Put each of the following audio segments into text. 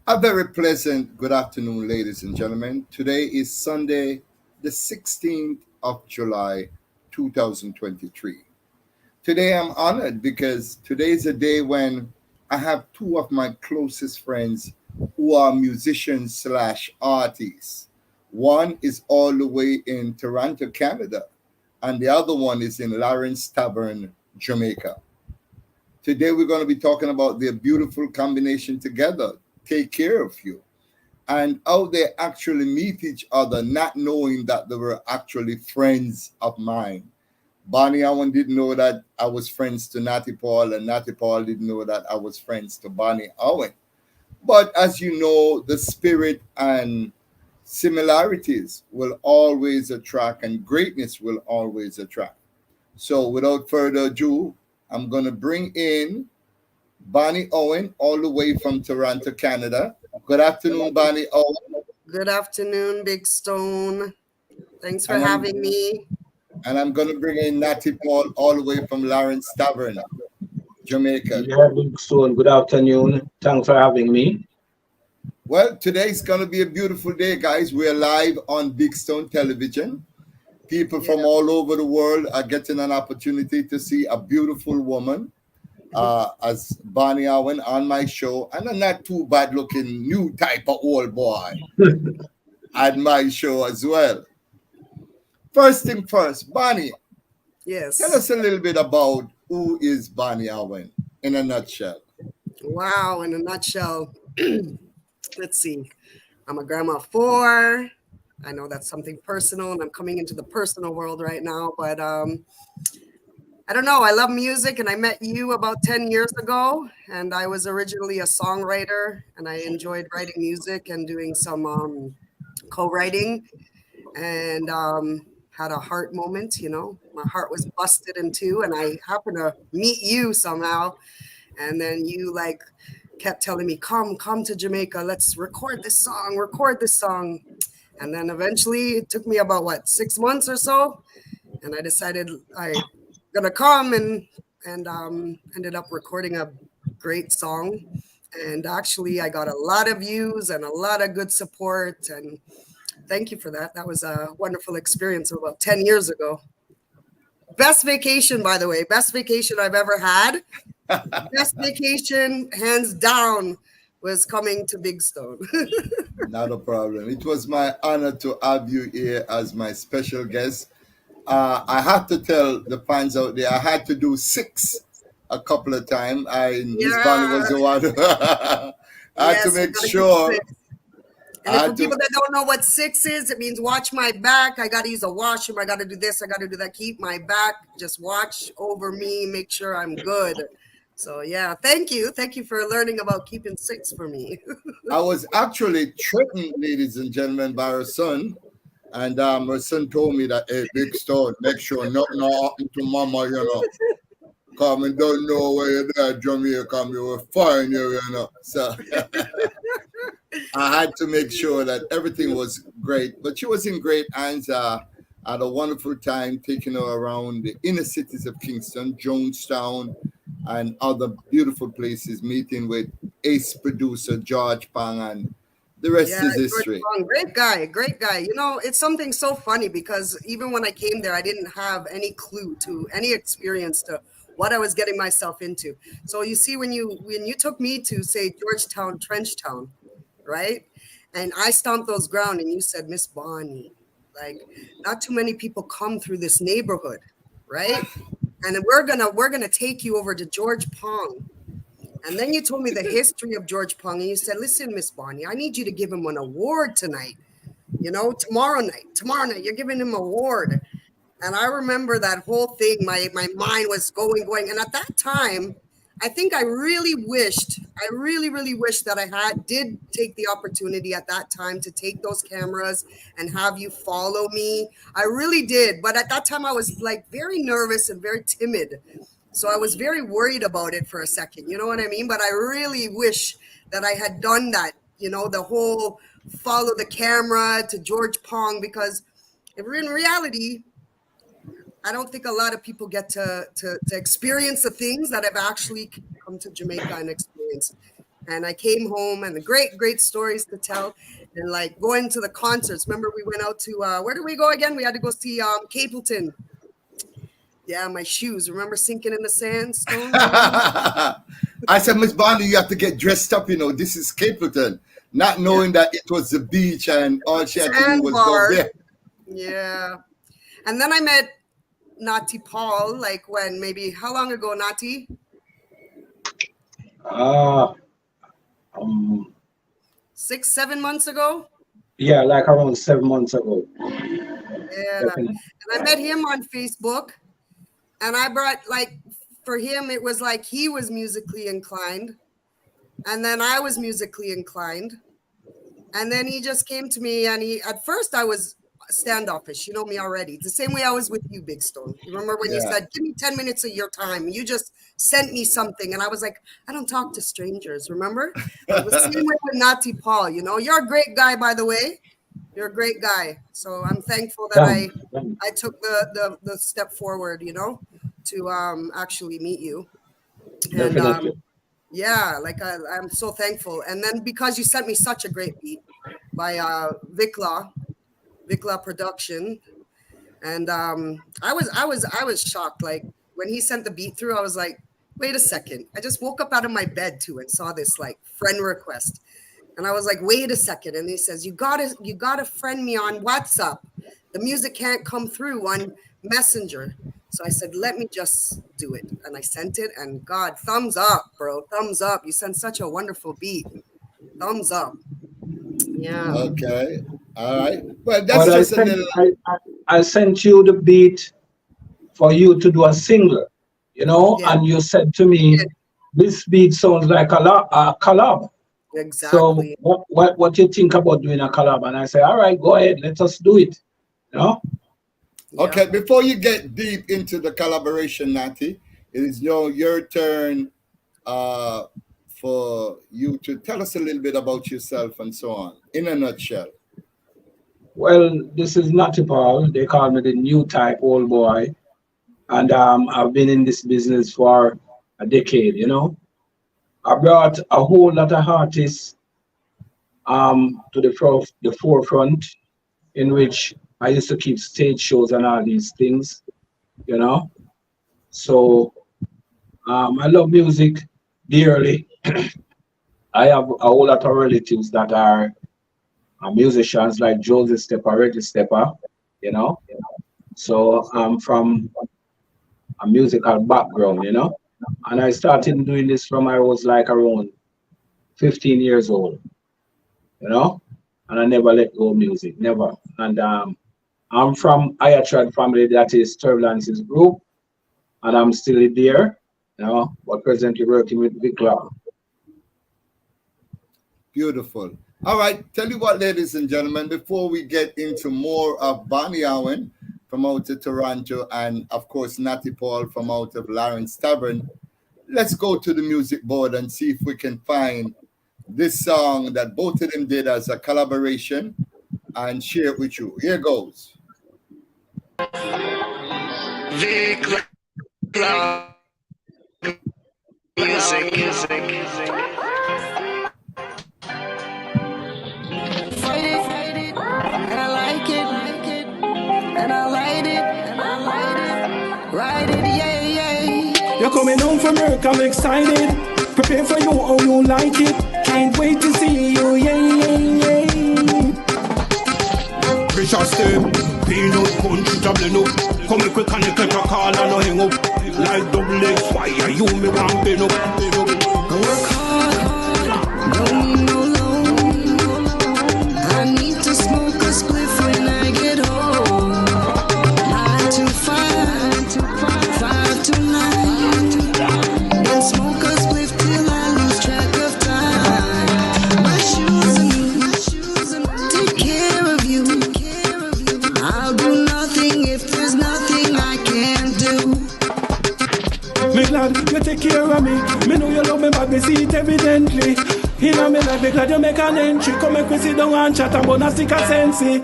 A very pleasant good afternoon, ladies and gentlemen. Today is Sunday, the 16th of July, 2023. Today I'm honored because today is a day when I have two of my closest friends who are musicians slash artists. One is all the way in Toronto, Canada, and the other one is in Lawrence Tavern, Jamaica. Today we're going to be talking about their beautiful combination together, Take Care of You, and how they actually meet each other, not knowing that they were actually friends of mine. Bonnie Owen didn't know that I was friends to Natty Paul, and Natty Paul didn't know that I was friends to Bonnie Owen. But as you know, the spirit and similarities will always attract, and greatness will always attract. So, without further ado, I'm going to bring in Bonnie Owen, all the way from Toronto, Canada. Good afternoon, Bonnie Owen. Good afternoon, Big Stone. Thanks for And I'm having me. going to bring in Natty Paul, all the way from Lawrence Tavern, Jamaica. Yeah, Big Stone, good afternoon. Thanks for having me. Well, today's going to be a beautiful day, guys. We're live on Big Stone Television. People Yeah, from all over the world are getting an opportunity to see a beautiful woman as Bonnie Owen on my show, and a not too bad looking new type of old boy on my show as well. First thing first, Bonnie, tell yes. us a little bit about who is Bonnie Owen in a nutshell. Wow, in a nutshell, let's see. I'm a grandma of four. I know that's something personal, and I'm coming into the personal world right now, but I don't know. I love music, and I met you about 10 years ago, and I was originally a songwriter, and I enjoyed writing music and doing some co-writing, and had a heart moment. My heart was busted in two, and I happened to meet you somehow, and then you like kept telling me, come to Jamaica, let's record this song. And then eventually it took me about 6 months or so, and I decided I gonna come, and ended up recording a great song. And actually I got a lot of views and a lot of good support, and thank you for that. That was a wonderful experience about 10 years ago. Best vacation, by the way, best vacation I've ever had. Best vacation, hands down, was coming to Big Stone. Not a problem. It was my honor to have you here as my special guest. I had to tell the fans out there, I had to do six a couple of times. Miss Bonnie Yeah, was the one. I had to yes, you make gotta keep sure. six. And if I for had to. people that don't know what six is, it means watch my back. I gotta use a washroom. I gotta do this. I gotta do that. Keep my back. Just watch over me. Make sure I'm good. So yeah, thank you for learning about keeping six for me. I was actually threatened, ladies and gentlemen, by her son. And her son told me that, hey, Big Stone, make sure nothing happen to mama, Come and don't know where you're there, Jamaica, you will find you. So I had to make sure that everything was great. But she was in great hands. I had a wonderful time taking her around the inner cities of Kingston, Jonestown, and other beautiful places, meeting with ace producer George Pang, and the rest Yeah, is George history. Long, great guy, great guy. It's something so funny because even when I came there, I didn't have any clue to any experience to what I was getting myself into. So you see, when you took me to say Georgetown, Trenchtown, right? And I stomped those ground, and you said, Miss Bonnie, like not too many people come through this neighborhood, right? And then we're gonna take you over to George Pong. And then you told me the history of George Pong, and you said, "Listen, Miss Bonnie, I need you to give him an award tonight. Tomorrow night, you're giving him an award." And I remember that whole thing. My mind was going. And at that time, I think I really, really wished that did take the opportunity at that time to take those cameras and have you follow me. I really did. But at that time, I was like very nervous and very timid. So I was very worried about it for a second. You know what I mean? But I really wish that I had done that, the whole follow the camera to George Pong, because if in reality, I don't think a lot of people get to experience the things that I've actually come to Jamaica and experienced. And I came home and the great stories to tell. And like going to the concerts. Remember we went out to, where did we go again? We had to go see Capleton. Yeah, my shoes. Remember sinking in the sandstone? I said, Miss Bondi, you have to get dressed up, this is Capleton. Not knowing that it was the beach and all she had to do was go there. Yeah. And then I met Natty Paul, like when maybe, how long ago, Natty? 6-7 months ago? Yeah, like around 7 months ago. Yeah. And I met him on Facebook. And I brought, like, for him, it was like he was musically inclined. And then I was musically inclined. And then he just came to me and at first I was standoffish. You know me already. The same way I was with you, Big Stone. You remember when you said, give me 10 minutes of your time. You just sent me something. And I was like, I don't talk to strangers, remember? It was the same way with Natty Paul, You're a great guy, by the way. You're a great guy. So I'm thankful that I took the step forward, to actually meet you. And yeah, like I'm so thankful. And then because you sent me such a great beat by Vikla Production. And I was shocked. Like when he sent the beat through, I was like, wait a second. I just woke up out of my bed too and saw this like friend request. And I was like, wait a second. And he says, you gotta friend me on WhatsApp. The music can't come through on Messenger. So I said, let me just do it. And I sent it. And God, thumbs up, bro. Thumbs up. You sent such a wonderful beat. Thumbs up. Yeah. Okay. All right. Well, that's I sent you the beat for you to do a single, and you said to me, this beat sounds like a collab. Exactly. So what you think about doing a collab? And I say, all right, go ahead, let us do it. Okay, before you get deep into the collaboration, Natty, it is your turn for you to tell us a little bit about yourself and so on, in a nutshell. Well, this is Natty Paul. They call me the new type old boy. And I've been in this business for a decade, I brought a whole lot of artists to the forefront, in which I used to keep stage shows and all these things, So I love music dearly. I have a whole lot of relatives that are musicians like Joseph Stepper, Reggie Stepper, So I'm from a musical background, And I started doing this from I was like around 15 years old, And I never let go of music, never. And I'm from Ayatrad family, that is Turbulence's group, and I'm still there, but presently working with Vikla. Beautiful. All right, tell you what, ladies and gentlemen, before we get into more of Bonnie Owen from out of Toronto and, of course, Natty Paul from out of Lawrence Tavern, let's go to the music board and see if we can find this song that both of them did as a collaboration and share it with you. Here goes. Vikla music. And I like it, and I light it, ride it, yeah. You're coming home from work, I'm excited. Prepare for you, oh, you like it. Can't wait to see you, yeah. Fish or steak, peanut punch, double up. Come quick and you catch a call and no hang up. Like double X, why are you me one pin up? Work hard, don't need no loan. I need to smoke a spliff when I get home. 9 to 5, 5 to 9. Then smoke a spliff till I lose track of time. My shoes and take care of you. I'll do nothing if there's nothing I can do. Me glad you take care of me. Me know you love me, but me see it evidently. You know me like me glad you make an entry. Come make me sit down and chat about a stick of sensei.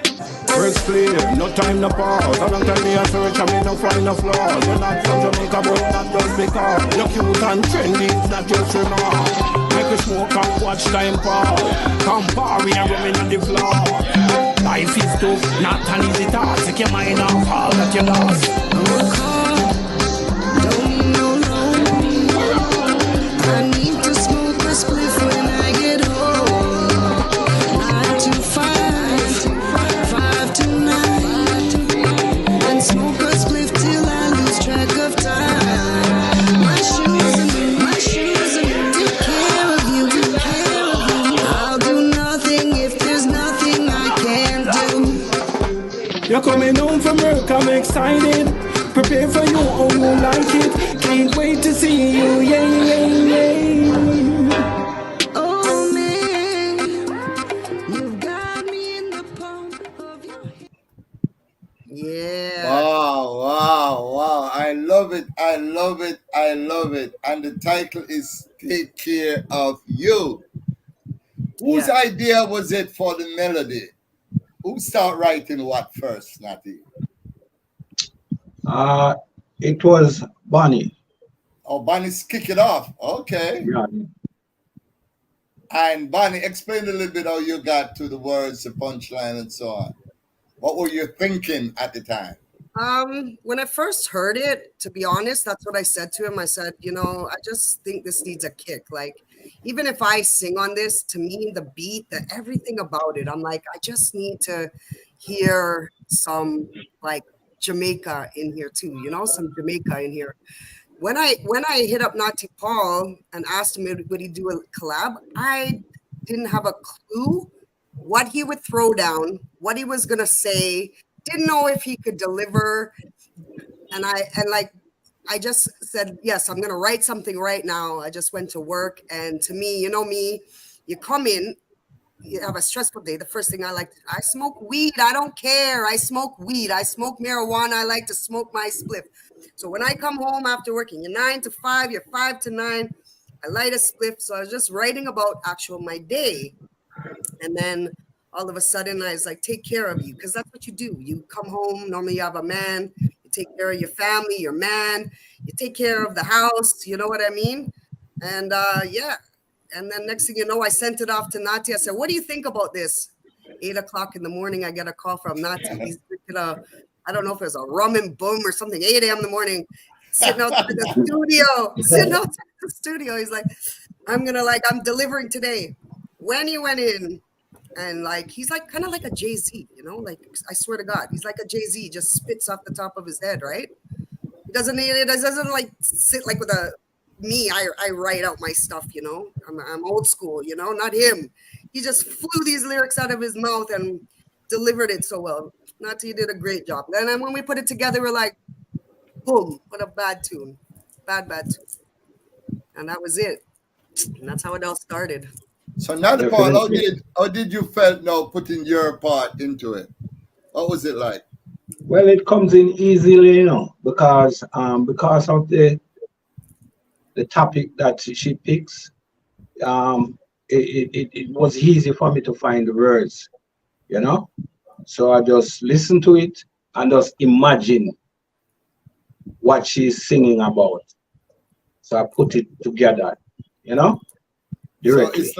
First play, no time no pause. A long time me a search and me no find no flaws. You're not from Jamaica, but not just because you're cute and trendy, not just remark. Make we smoke and watch time pass. Campari and rum in the floor. Life is tough, not an easy task. Take your mind off all that you lost. Work hard, don't need no loan. I need to smoke a spliff when I get home. 9 to 5, 5 to 9, and smoke a spliff till I lose track of time. My shoes and take care of you, take care of you. I'll do nothing if there's nothing I can do. You're coming home from work, I'm excited. Prepare for you, oh you like it. Can't wait to see you, yeah, yeah, yeah. Oh man, you've got me in the palm of your hand. Yeah. Wow, wow, wow. I love it. I love it. I love it. And the title is Take Care of You. Whose Yeah. idea was it for the melody? Who start writing what first, Natty? It was Bonnie. Oh, Bonnie's kick it off. Okay. Yeah. And Bonnie, explain a little bit how you got to the words, the punchline, and so on. What were you thinking at the time? When I first heard it, to be honest, that's what I said to him. I said, I just think this needs a kick. Like, even if I sing on this, to me, the beat, everything about it, I'm like, I just need to hear some like Jamaica in here too, some Jamaica in here. When I hit up Natty Paul and asked him would he do a collab, I didn't have a clue what he would throw down, what he was gonna say. Didn't know if he could deliver, and I just said yes. I'm gonna write something right now. I just went to work, and to me, me, you come in, you have a stressful day. The first thing I smoke weed. I don't care. I smoke weed. I smoke marijuana. I like to smoke my spliff. So when I come home after working, you're 9 to 5, you're 5 to 9. I light a spliff. So I was just writing about my day, and then all of a sudden I was like, take care of you, because that's what you do. You come home, normally you have a man, you take care of your family, your man, you take care of the house, you know what I mean? And yeah. And then next thing you know, I sent it off to Natty. I said, what do you think about this? 8 o'clock in the morning, I get a call from Natty. He's drinking I don't know if it was a rum and boom or something, 8 a.m. in the morning, sitting outside the studio. He's like, I'm delivering today. When he went in, and he's kind of like a Jay-Z, I swear to God, he's like a Jay-Z, just spits off the top of his head, right? He doesn't sit with me. I write out my stuff, I'm old school, not him. He just flew these lyrics out of his mouth and delivered it so well. Natty did a great job. And then when we put it together, we're like, boom, what a bad tune. Bad tune. And that was it. And that's how it all started. So Natty Paul, how did you felt now putting your part into it? What was it like? Well, it comes in easily, because of the topic that she picks. It was easy for me to find the words, So I just listen to it and just imagine what she's singing about. So I put it together, directly.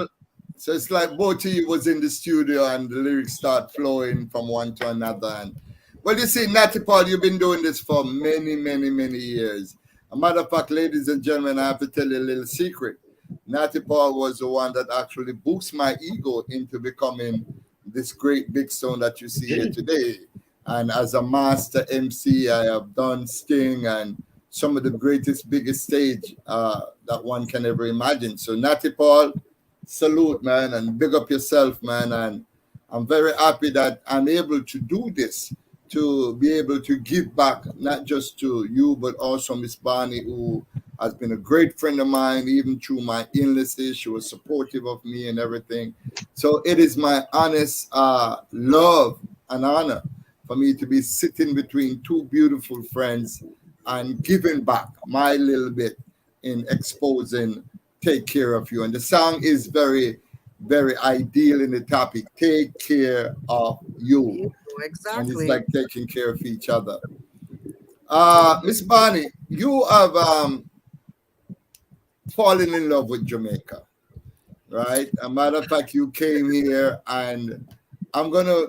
So it's like both of you was in the studio and the lyrics start flowing from one to another. And well, you see, Natty Paul, you've been doing this for many, many, many years. A matter of fact, ladies and gentlemen, I have to tell you a little secret. Natty Paul was the one that actually boosted my ego into becoming this great big stone that you see here today. And as a master MC, I have done Sting and some of the greatest, biggest stage that one can ever imagine. So Natty Paul, salute, man, and big up yourself, man. And I'm very happy that I'm able to do this, to be able to give back, not just to you, but also Miss Bonnie, who has been a great friend of mine, even through my illnesses. She was supportive of me and everything. So it is my honest love and honor for me to be sitting between two beautiful friends and giving back my little bit in exposing Take Care of You. And the song is very, very ideal in the topic, Take Care of You. Exactly. And it's like taking care of each other. Miss Bonnie, you have fallen in love with Jamaica. right? A matter of fact, you came here, and I'm gonna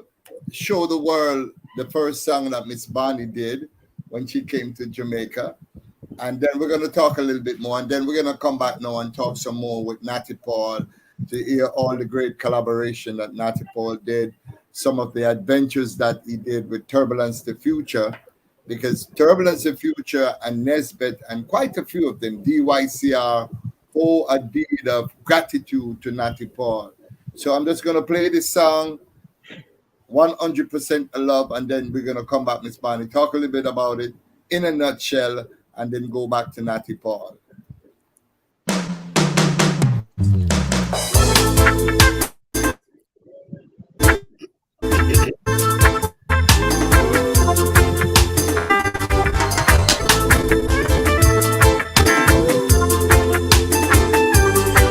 show the world the first song that Miss Bonnie did when she came to Jamaica, and then we're gonna talk a little bit more, and then we're gonna come back now and talk some more with Natty Paul to hear all the great collaboration that Natty Paul did, some of the adventures that he did with Turbulence the Future, because Turbulence the Future and Nesbeth and quite a few of them, DYCR, owe a deed of gratitude to Natty Paul. So I'm just gonna play this song 100% love, and then we're gonna come back, Miss Bonnie, talk a little bit about it in a nutshell, and then go back to Natty Paul.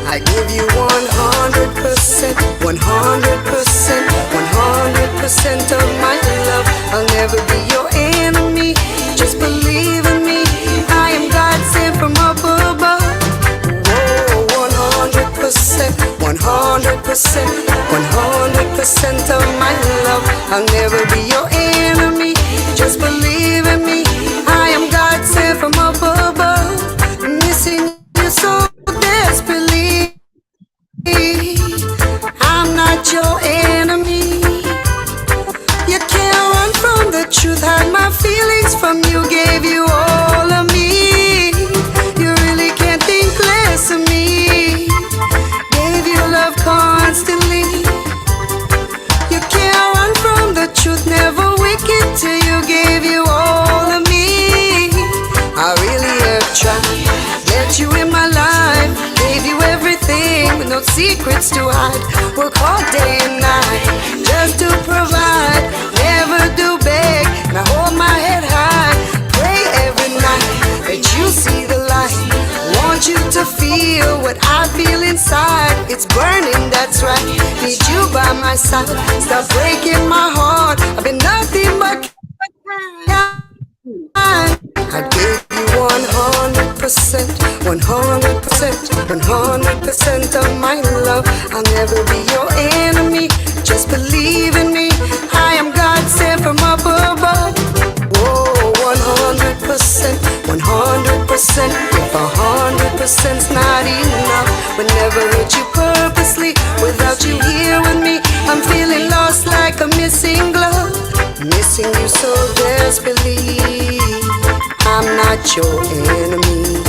I give you 100%, 100%, 100% of my love. I'll never be your enemy. Just believe in me. I am God sent from up above. Whoa, 100%, 100%, 100% of my love. I'll never be your enemy. Just believe in me. I am God sent from up above. Missing you so desperately. I'm not your enemy. You can't run from the truth. Hide my feelings from you. Gave you all of me. You really can't think less of me. Gave you love constantly. You can't run from the truth. Never wicked till you gave you all of me. I really have tried. Get you in my life. Gave you everything with no secrets to hide. Work hard day and night just to provide. Never do beg, and I hold my head high. Pray every night that you see the light. Want you to feel what I feel inside. It's burning, that's right. Need you by my side. Stop breaking my heart. I've been nothing but I give you 100%, 100%, 100% of my love. I'll never be your enemy. Just believe in me. I am God sent from up above. Whoa, 100%, 100%. If 100%'s not enough, would never hurt you purposely. Without you here with me, I'm feeling lost like a missing glove. Missing you so desperately. I'm not your enemy.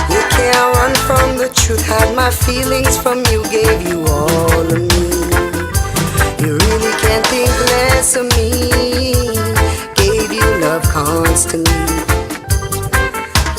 You can't run from the truth. Hide my feelings from you. Gave you all of me. You really can't think less of me. Gave you love constantly.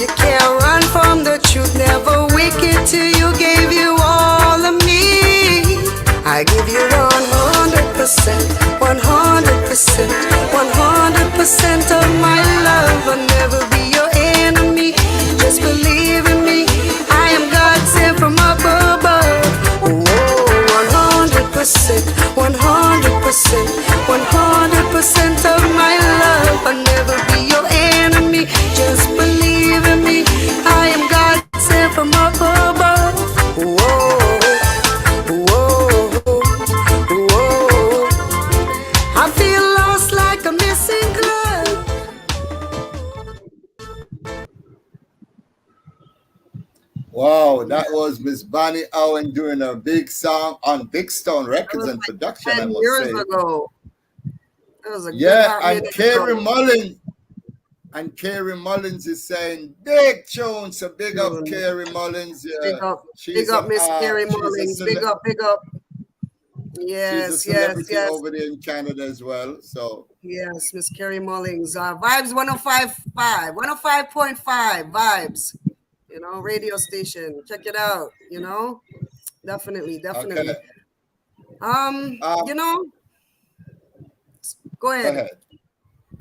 You can't run from the truth. Never wicked till you gave you all of me. I give you 100%, 100%, 100% of my love. I'll never be your enemy. Just believe in me. I am God sent from up above. Whoa, 100%, 100%, 100% of my love. I'll never be your enemy. Just believe in me. I am God sent from up above. Whoa. I feel lost like a missing glove. Wow, that was Miss Bonnie Owen doing a big song on Big Stone That Records was and like production, I 10 must years say. ago. That was a good Yeah, hot and minute Carrie ago. Mullins. And Carrie Mullins is saying big tune. So big up Tune. Carrie Mullins. Big Yeah, up Miss Carrie Mullings. Big up, big up. she's a Yes, yes, celebrity yes, over there in Canada as well. So yes, Miss Carrie Mullings. Vibes 105.5, 105.5 Vibes. Radio station. Check it out. Definitely, okay, definitely. Um, um, you know, go go ahead.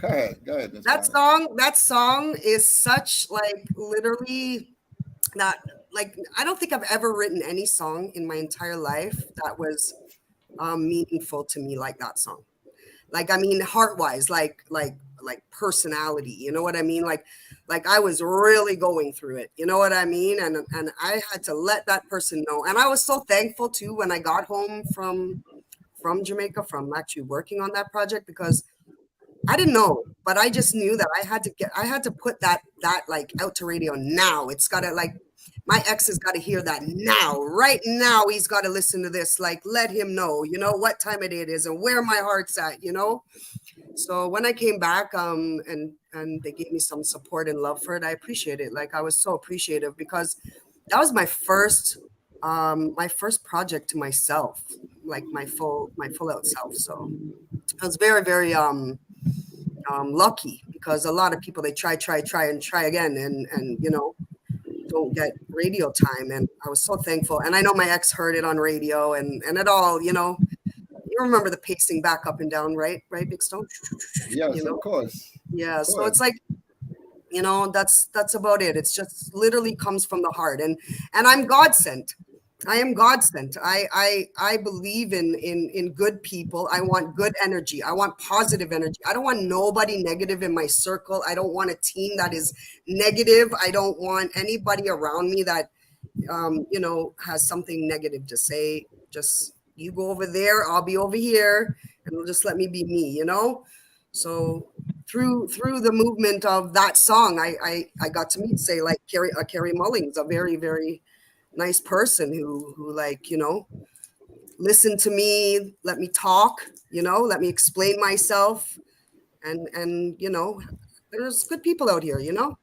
ahead, go ahead, Miss That Bonnie. song, that song is such like literally that like I don't think I've ever written any song in my entire life that was meaningful to me like that song. Like I mean heart wise, like like personality. You know what I mean? Like I was really going through it. You know what I mean? And I had to let that person know. And I was so thankful too when I got home from Jamaica, from actually working on that project, because I didn't know, but I just knew that I had to put that like out to radio now. It's got to, like, my ex has got to hear that now, right now. He's got to listen to this. Like, let him know, you know, what time it is and where my heart's at, you know? So when I came back, and they gave me some support and love for it, I appreciate it. Like, I was so appreciative, because that was my first project to myself, like my full out self. So I was very, very, lucky, because a lot of people, they try again, and you know, don't get radio time. And I was so thankful. And I know my ex heard it on radio, and it all, you know, you remember the pacing back up and down, right, Big Stone? Yes, you know? of course. Yeah. Of So course. it's like, you know, that's about it. It's just literally comes from the heart, and I'm God sent. I am God sent. I believe in good people. I want good energy. I want positive energy. I don't want nobody negative in my circle. I don't want a team that is negative. I don't want anybody around me that, you know, has something negative to say. Just, you go over there, I'll be over here, and just let me be me, you know? So through the movement of that song, I got to meet, say, like Carrie Mullings, a very, very nice person who like, you know, listened to me, let me talk, you know, let me explain myself. And you know, there's good people out here, you know,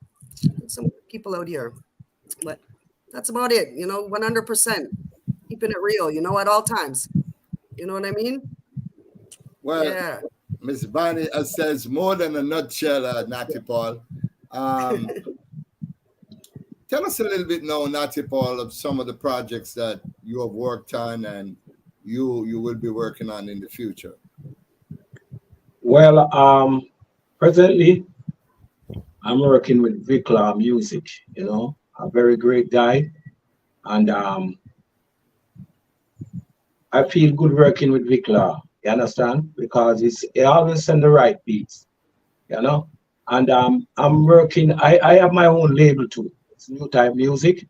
some good people out here. But that's about it, you know, 100%. Keeping it real, you know, at all times. You know what I mean? Well, Yeah. Miss Bonnie says more than a nutshell, Natty Paul. Tell us a little bit now, Natty Paul, of some of the projects that you have worked on and you will be working on in the future. Well, presently I'm working with Vikla Music, you know, a very great guy. And I feel good working with Vikla, you understand? Because he always send the right beats, you know? And I'm working, I have my own label too. It's New Time Music.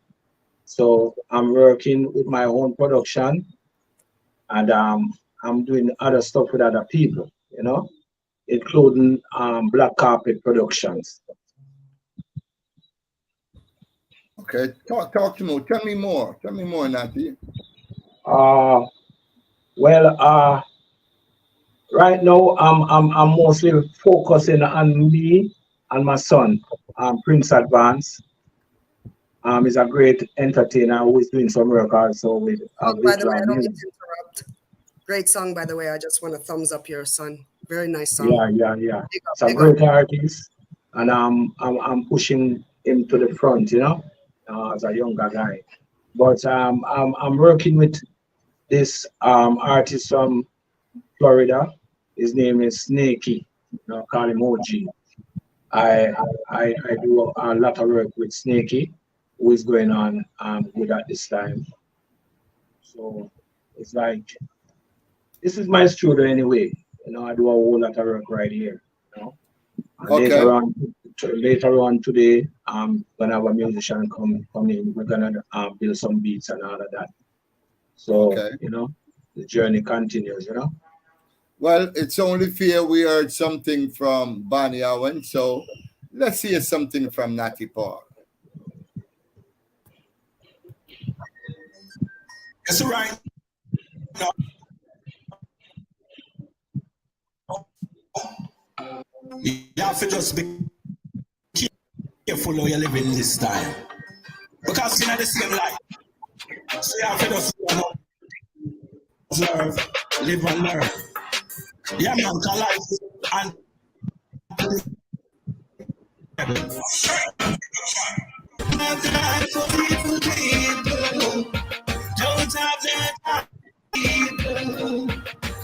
So I'm working with my own production, and I'm doing other stuff with other people, you know, including Black Carpet Productions. Okay, talk to me. Tell me more. Tell me more, Natty. Well, right now I'm mostly focusing on me and my son, Prince Advance. He's a great entertainer who is doing some work also with By the way, I don't mean Music. to interrupt. Great song, by the way. I just want a thumbs up here, son. Very nice song. Yeah. Big up, It's a big great up. artist, and I'm pushing him to the front, you know, as a younger guy. But I'm working with this artist from Florida. His name is Snakey. You know, call him OG. I do a lot of work with Snakey, who is going on good at this time. So it's like, this is my studio anyway. You know, I do a whole lot of work right here. You know, and Okay. later on today, gonna have a musician come in. We're gonna build some beats and all of that. So Okay. you know, the journey continues. You know. Well, it's only fair we heard something from Bonnie Owen, so let's hear something from Natty Paul. That's right. You have to just be careful how you live in this time. Because you're not the same life. So you have to just observe, live and learn. Yeah, man, cause life is not time for people, don't have that time, people.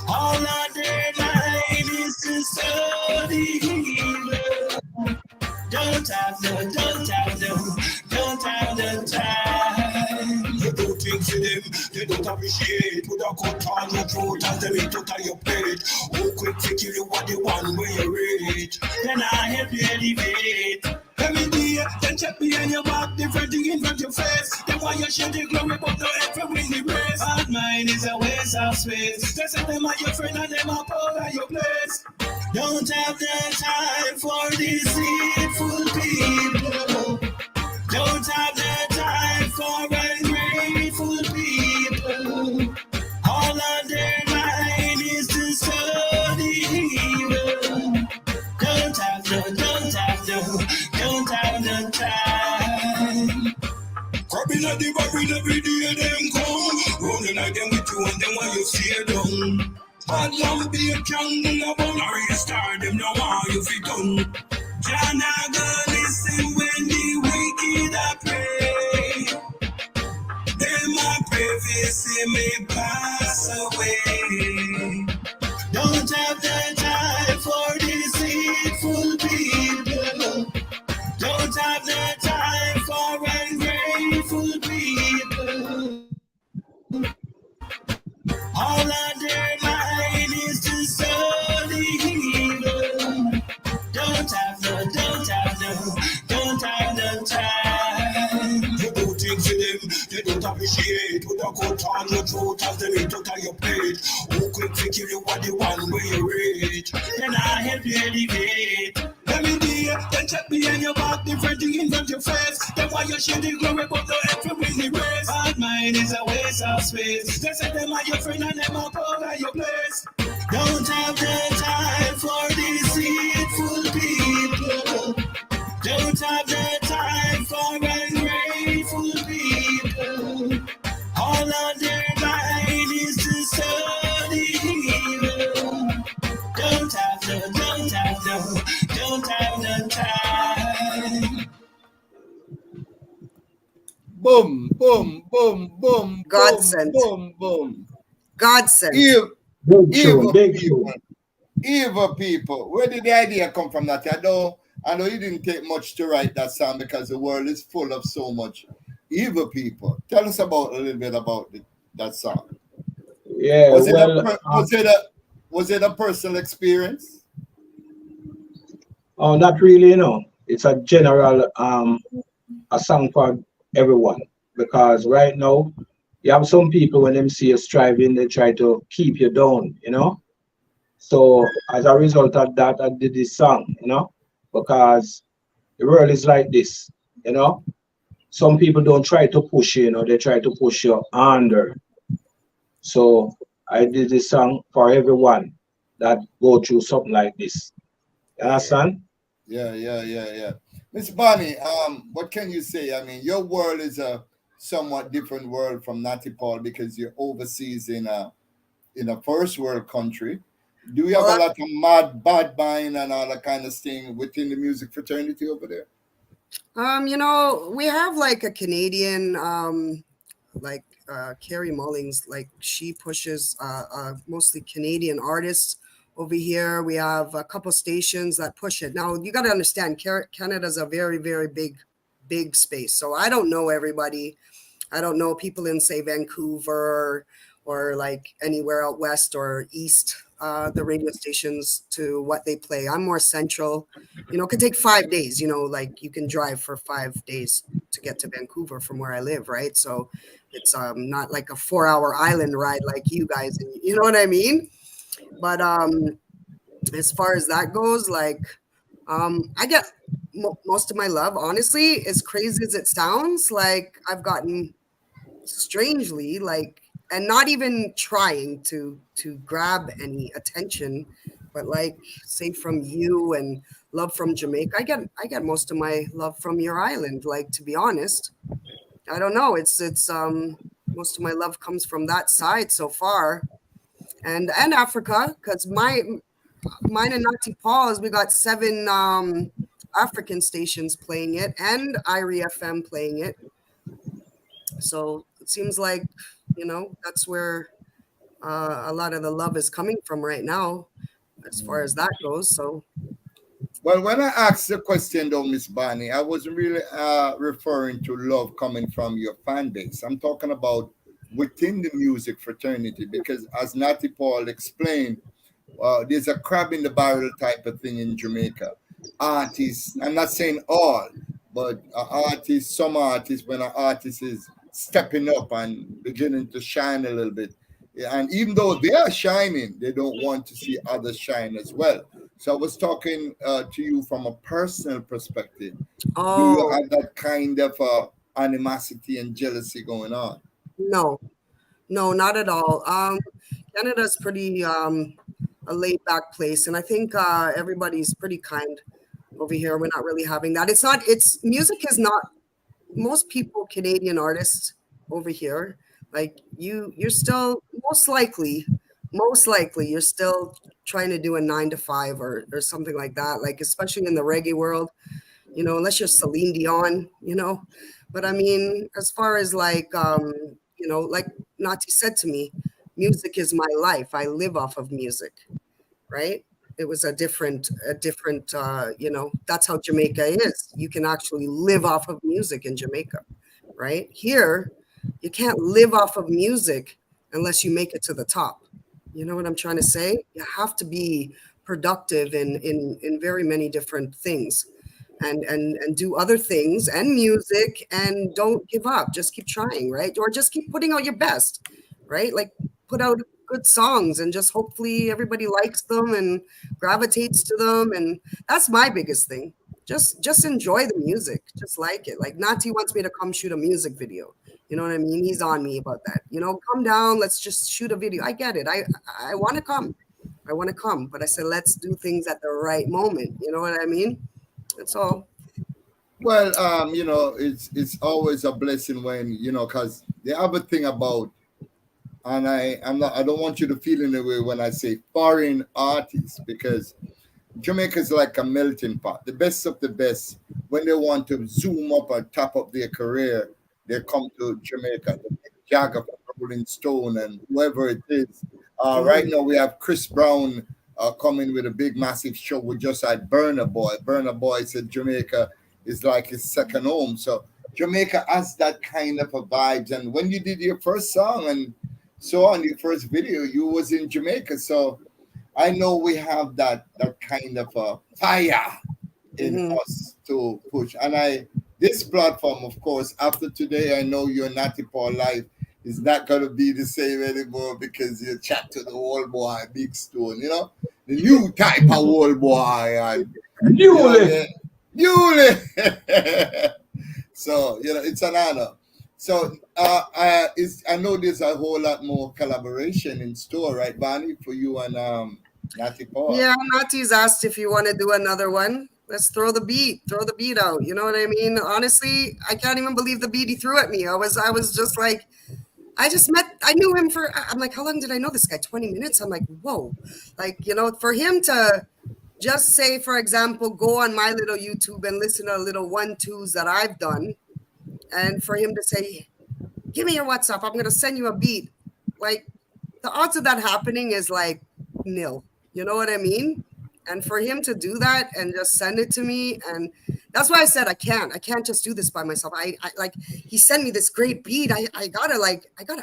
All of their mind is to study evil. Don't have the time. You do things to them, they don't appreciate. Would a cut on your throat as them eat out of your plate. Who quick to kill you what they want where you rate. Then I help you elevate. Every day, then check behind your back, different thing in front of your face. Then why you share the glory, but no effort win the race. Bad mind is a waste of space. They say them are your friend and them are part of your place. Don't have the time for deceitful people. Don't have the time for ungrateful people. All on their mind is to study evil. Don't have no time. Crabbing at the barrel every day, them come. Rolling like them with you and then when you see them. Bad love be a candle of one or you start them now how you fit done. Jana go listen when the wicked are pray. Them a pray for see me pass away. Don't have the time for deceitful people. Don't have the time for ungrateful people. All on their mind is to study evil. Don't have no time. You do things to them, they don't appreciate. Would a cut on your throat as them eat out of your plate. Who quick to kill you what they want where you rate. Then I help you elevate. Every day, then check behind your back, different thing in front of your face. Then why you share the glory, but no effort win the race. Bad mind is a waste of space. They say them are your friend and them are part of your place. Don't have the time for deceitful people. Don't have the time for ungrateful people. All on their mind is to study evil. Don't have no time. Boom, boom, boom, boom, God boom, sent. boom, boom. God sent. Evil, Big tune, evil big people. tune. Evil people. Where did the idea come from? That I know you didn't take much to write that song because the world is full of so much evil people. Tell us about a little bit about that song. Yeah, Was it a well, was it a personal experience? oh, not really, you know. It's a general a song for everyone because right now you have some people when them see you striving, they try to keep you down, you know. So as a result of that, I did this song, you know, because the world is like this, you know. Some people don't try to push you, you know, they try to push you under. So I did this song for everyone that go through something like this. You Yeah, understand? yeah. Miss Bonnie, what can you say? I mean, your world is a somewhat different world from Natty Paul because you're overseas in a first world country. Do you have a Well, lot of mad bad mind and all that kind of thing within the music fraternity over there? we have like a Canadian, like Carrie Mullings, like she pushes mostly Canadian artists over here. We have a couple stations that push it. Now you got to understand, Canada's a very, very big space. So I don't know everybody. I don't know people in say Vancouver or like anywhere out west or east. The radio stations to what they play. I'm more central. It could take 5 days. Like you can drive for 5 days to get to Vancouver from where I live, right? So it's not like a 4-hour island ride like you guys. You know what I mean? But as far as that goes, like I get most of my love. Honestly, as crazy as it sounds, like I've gotten strangely like and not even trying to grab any attention, but like say from you and love from Jamaica. I get most of my love from your island, like, to be honest. I don't know, it's most of my love comes from that side so far, and Africa, because mine and Nati Paul's, we got 7 African stations playing it and Irie FM playing it. So it seems like, that's where a lot of the love is coming from right now, as far as that goes. So, Well, when I asked the question, though, Miss Bonnie, I wasn't really referring to love coming from your fan base. I'm talking about within the music fraternity because, as Natty Paul explained, there's a crab in the barrel type of thing in Jamaica. Artists, I'm not saying all, but artists, some artists, when an artist is stepping up and beginning to shine a little bit, and even though they are shining, they don't want to see others shine as well. So I was talking to you from a personal perspective. Do you Oh, have that kind of animosity and jealousy going on? no, no, not at all. Canada's pretty a laid back place, and I think everybody's pretty kind over here. We're not really having that. It's not. It's music is not. Most people, Canadian artists over here, like you're still most likely, you're still trying to do a 9 to 5 or something like that. Like especially in the reggae world, unless you're Celine Dion, But I mean, as far as like Nati said to me, music is my life. I live off of music, right? It was a different, that's how Jamaica is. You can actually live off of music in Jamaica, right? Here, you can't live off of music unless you make it to the top. You know what I'm trying to say? You have to be productive in very many different things and do other things and music and don't give up. Just keep trying, right? Or just keep putting out your best, right? Like put out good songs and just hopefully everybody likes them and gravitates to them. And that's my biggest thing. Just enjoy the music. Just like it. Like Nati wants me to come shoot a music video. You know what I mean? He's on me about that. Come down, let's just shoot a video. I get it. I want to come. I want to come. But I said, let's do things at the right moment. You know what I mean? That's all. Well, it's always a blessing when because the other thing about, and I don't want you to feel in a way when I say foreign artists because Jamaica is like a melting pot. The best of the best, when they want to zoom up and top up their career, they come to Jamaica. The Mick Jagger, Rolling Stone, and whoever it is. Right now we have Chris Brown coming with a big, massive show. We just had Burna Boy. Burna Boy said Jamaica is like his second home. So Jamaica has that kind of a vibes. And when you did your first song and so on, your first video, you was in Jamaica. So I know we have that kind of a fire in us to push. And this platform, of course, after today, I know your Natty Paul life is not going to be the same anymore because you chat to the old boy, Big Stone, the new type of old boy. And, Newly. So, it's an honor. So, I know there's a whole lot more collaboration in store, right, Bonnie, for you and Natty Paul? Yeah, Nati's asked if you want to do another one. Let's throw the beat out. You know what I mean? Honestly, I can't even believe the beat he threw at me. I was just like, I knew him I'm like, how long did I know this guy? 20 minutes? I'm like, whoa. Like, for him to just say, for example, go on my little YouTube and listen to little 1-2s that I've done. And for him to say, give me your WhatsApp, I'm going to send you a beat. Like, the odds of that happening is like nil. You know what I mean? And for him to do that and just send it to me, and that's why I said I can't just do this by myself. I like he sent me this great beat. I gotta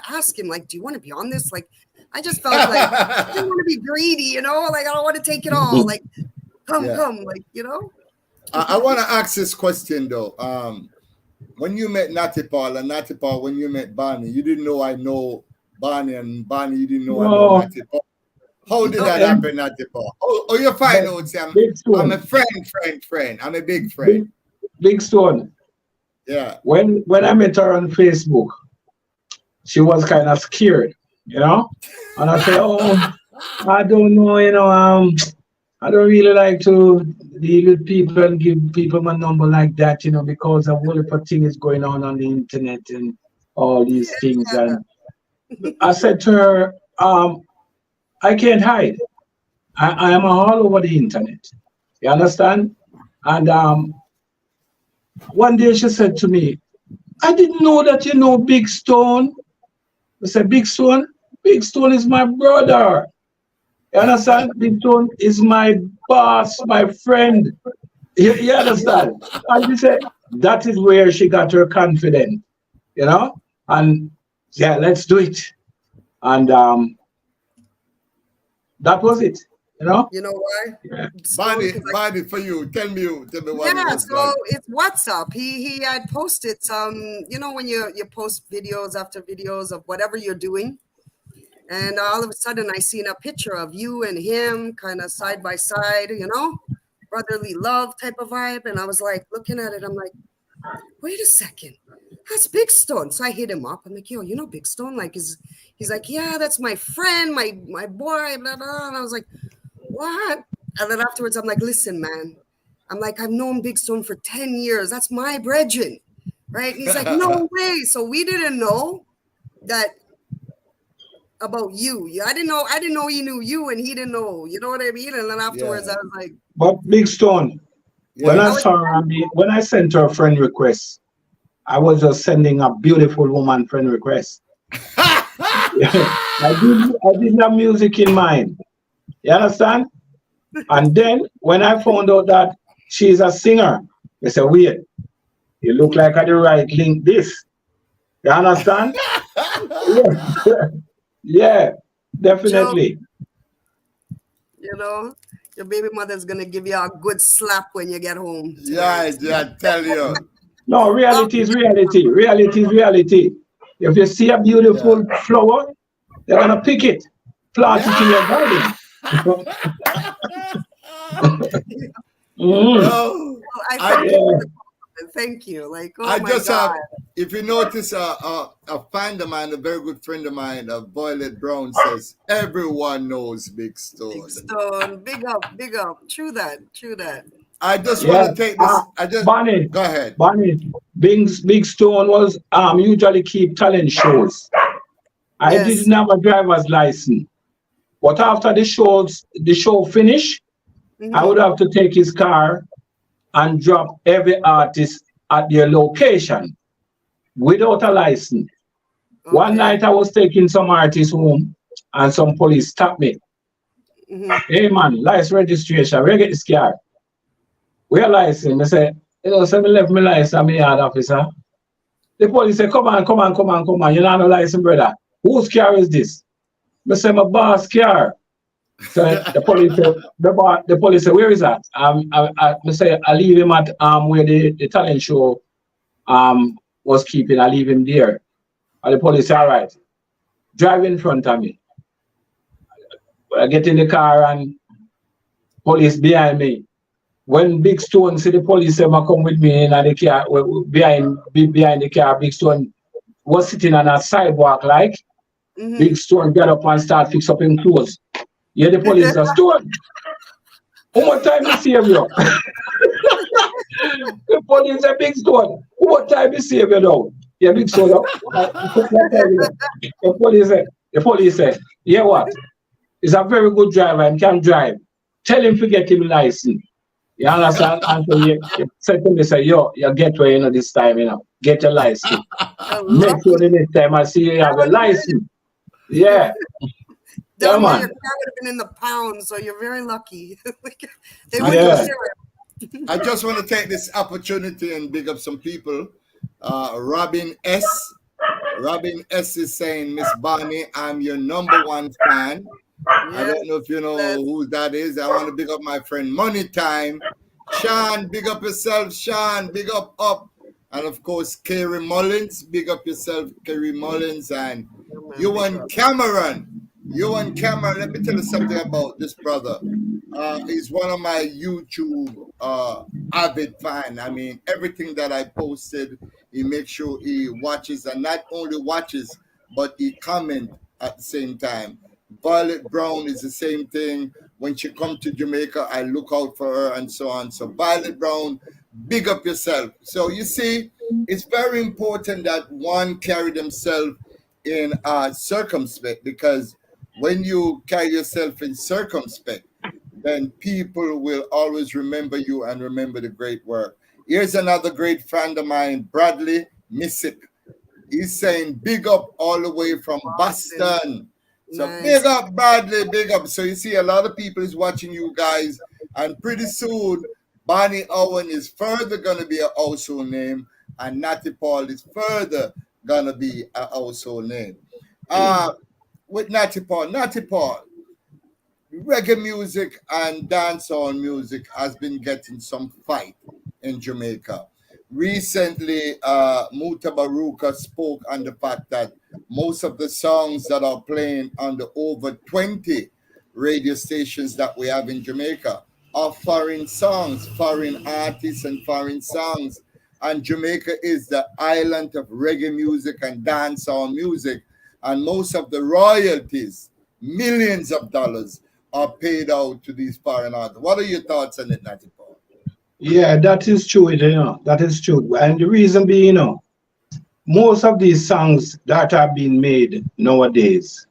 ask him, like, do you want to be on this? Like, I just felt like I didn't want to be greedy, like I don't want to take it all. Like, come, like, I want to ask this question though. When you met Natty Paul and Natty Paul, when you met Bonnie, you didn't know I know Bonnie, and Bonnie, you didn't know I know Natty Paul. How did that happen, Natty Paul? Oh, you're fine, old Sam. I'm a friend. I'm a big friend. Big Stone. Yeah. When I met her on Facebook, she was kind of scared, And I said, I don't know, I don't really like to deal with people and give people my number like that, because a whole heap of things going on the internet and all these things. And I said to her, I can't hide. I am all over the internet. You understand? And one day she said to me, I didn't know that you know Big Stone. I said, Big Stone? Big Stone is my brother. You understand? Big Stone is my boss, my friend. You understand? And she said, that is where she got her confidence, And yeah, let's do it. And that was it. You know? You know why? Yeah. Stone, 'cause Body for you. Tell me what it yeah, was like. so it's WhatsApp. He had posted some, you know, when you post videos after videos of whatever you're doing, and all of a sudden I seen a picture of you and him kind of side by side, you know, brotherly love type of vibe, and I was like looking at it, I'm like, wait a second, that's Big Stone. So I hit him up. I'm like, yo, you know Big Stone? Like, he's like, yeah, that's my friend, my boy, blah blah. And I was like, what? And then afterwards, I'm like, listen, man. I'm like, I've known Big Stone for 10 years. That's my brethren. Right? And he's like, no way. So we didn't know that about you. Yeah, I didn't know he knew you and he didn't know. You know what I mean? And then afterwards, Yeah. I was like, But Big Stone, when Yeah. I saw her, when I sent her a friend request, I was just sending a beautiful woman friend request. I didn't have music in mind. You understand? And then when I found out that she's a singer, they said, wait, you look like I the right link this. You understand? Yeah, yeah, definitely. you know, your baby mother's gonna give you a good slap when you get home. Yeah, I tell you. No, reality is reality. Reality is reality. If you see a beautiful flower, they're gonna pick it, plant it in your garden. Mhm. No, Well, I I- thank you for the compliment. Thank you. Like, oh I my just God. if you notice, a friend of mine, a very good friend of mine, Violet Brown says, everyone knows Big Stone. Big Stone, big up, big up. True that, true that. I just Yeah. want to take this. I just Bonnie, go ahead. Bonnie, Big Stone was usually keep talent shows. I Yes. didn't have a driver's license, but after the show finished, I Mhm. would have to take his car and drop every artist at their location without a license. One Okay. night I was taking some artists home and some police stopped me. Mhm. Hey man, license registration, where you get this car? Where license? I say, so me left my license at my yard officer. The police say, come on. You don't have no license, brother. Whose car is this? I say, my boss car. So the police say, where is that? I say, I leave him at where the talent show was keeping. I leave him there. And the police say, all right, drive in front of me. I get in the car and police behind me. When Big Stone see the police say, come with me in the car, behind the car, Big Stone was sitting on a sidewalk like. Mhm. Big Stone get up and start fix up him clothes. Yeah, the police say, Stone, how much time you save you? The police say, Big Stone, how much time you save you now? Yeah, Big Stone, the police say, yeah what? He's a very good driver and can drive. Tell him to get him license. You understand? And so you said to me, say, yo, you get where you know this time, get your license. I love Make sure the next time I see you have a license. Yeah. Down Yeah, there, man. your car would have been in the pounds, so you're very lucky. They I wouldn't Yeah. share it. I just want to take this opportunity and big up some people. Robin S. Robin S is saying, Miss Bonnie, I'm your number one fan. I Yeah. don't know if you know who that is. I want to big up my friend Money Time. Sean, big up yourself, Sean. Big up. And of course, Carrie Mullings. Big up yourself, Carrie Mullins. And you and Cameron. Let me tell you something about this brother. He's one of my YouTube avid fan. I mean, everything that I posted, he makes sure he watches, and not only watches, but he comment at the same time. Violet Brown is the same thing. When she come to Jamaica, I look out for her and so on. So Violet Brown, big up yourself. So you see, it's very important that one carry themselves in circumspect, because when you carry yourself in circumspect, then people will always remember you and remember the great work. Here's another great friend of mine, Bradley Missick. He's saying big up all the way from Boston. So Nice. big up, Bradley, big up. So you see a lot of people is watching you guys, and pretty soon Bonnie Owen is further going to be a household name, and Natty Paul is further gonna be a household name. Uh, with Natty Paul. Natty Paul, reggae music and dancehall music has been getting some fight in Jamaica. Recently, Mutabaruka spoke on the fact that most of the songs that are playing on the over 20 radio stations that we have in Jamaica are foreign songs, foreign artists, and foreign songs. And Jamaica is the island of reggae music and dancehall music. And most of the royalties, millions of dollars, are paid out to these foreign artists. What are your thoughts on it, Natty Paul? Yeah, that is true, you know. That is true. And the reason being, you know, most of these songs that are being made nowadays,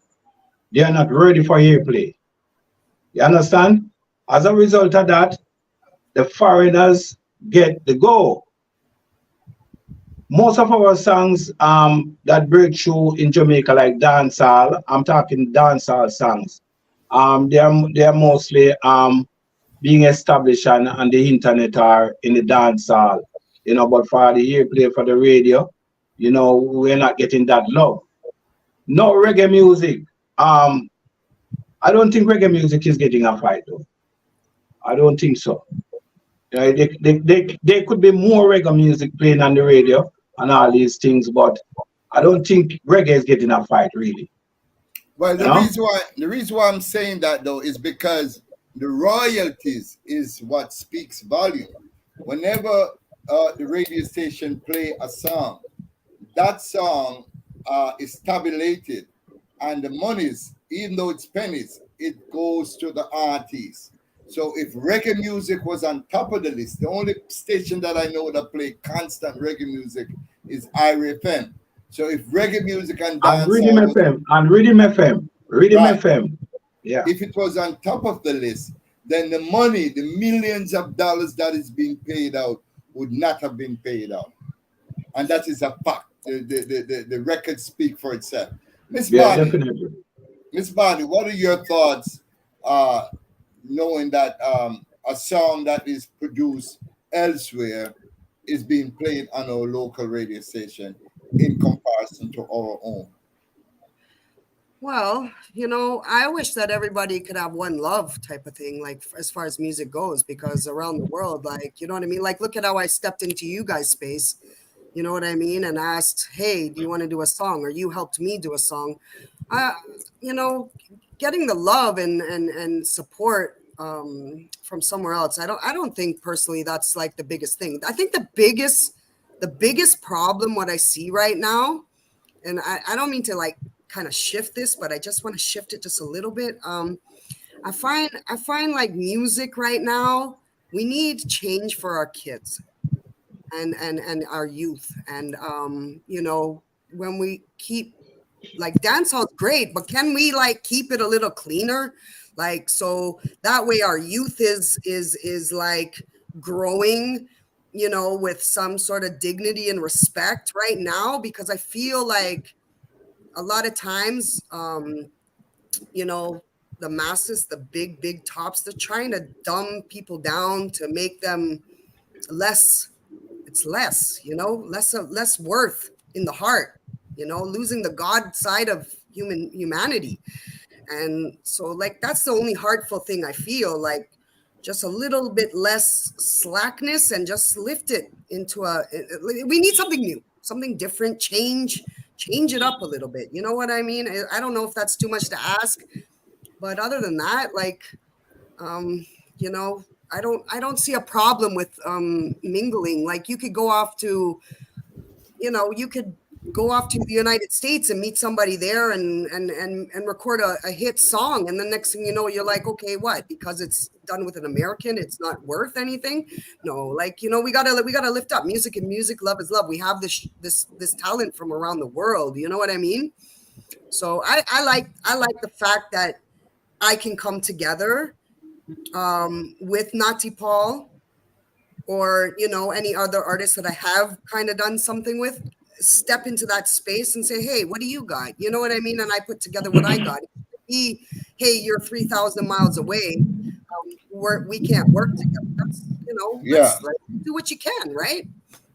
they are not ready for airplay. You understand? As a result of that, the foreigners get the go. Most of our songs that break through in Jamaica, like dancehall, I'm talking dancehall songs. They are mostly being established on the internet or in the dancehall, you know. But for the airplay for the radio, you know, we're not getting that love. No reggae music. Um, I don't think reggae music is getting a fight though. I don't think so. There could be more reggae music playing on the radio and all these things, but I don't think reggae is getting a fight really. Well, You know? the reason why I'm saying that though is because the royalties is what speaks volume. Whenever the radio station play a song, that song is tabulated, and the monies, even though it's pennies, it goes to the artist. So if reggae music was on top of the list, the only station that I know that play constant reggae music is IRA FM. So if reggae music and And Rhythm dancehall was FM, and Rhythm FM, Rhythm right, FM. Yeah, if it was on top of the list, then the money, the millions of dollars that is being paid out would not have been paid out. And that is a fact. The records speak for itself. Miss yeah, Bonnie, definitely. Miss Bonnie, what are your thoughts uh, knowing that a song that is produced elsewhere is being played on our local radio station in comparison to our own? Well, I wish that everybody could have one love type of thing, like as far as music goes, because around the world, like, you know what I mean? Like, look at how I stepped into you guys' space, you know what I mean? And asked, hey, do you want to do a song? Or you helped me do a song. Uh, you know, Getting the love and support from somewhere else. I don't think personally that's like the biggest thing. I think the biggest problem what I see right now, and I don't mean to like kind of shift this, but I just want to shift it just a little bit. I find like music right now, we need change for our kids and our youth. And when we keep like dancehall's great, but can we like keep it a little cleaner? Like so that way our youth is like growing, with some sort of dignity and respect right now, because I feel like a lot of times, you know, the masses, the big tops, they're trying to dumb people down to make them less. It's less, less worth in the heart, losing the God side of humanity. And so like that's the only heartful thing I feel like, just a little bit less slackness and just lift it into we need something new, something different, change it up a little bit. You know what I mean? I don't know if that's too much to ask, but other than that, like, um, you know, I don't see a problem with mingling. Like you could go off to, you could go off to the United States and meet somebody there and record a hit song. And the next thing you know, you're like, okay, what? Because it's done with an American, it's not worth anything. No, like, we gotta lift up music, and music, love is love. We have this talent from around the world. You know what I mean? So I like the fact that I can come together with Nati Paul, or any other artists that I have kind of done something with, step into that space and say, hey, what do you got? You know what I mean? And I put together what I got. He, hey, you're 3,000 miles away, we can't work together. That's, Yeah. let's do what you can, right?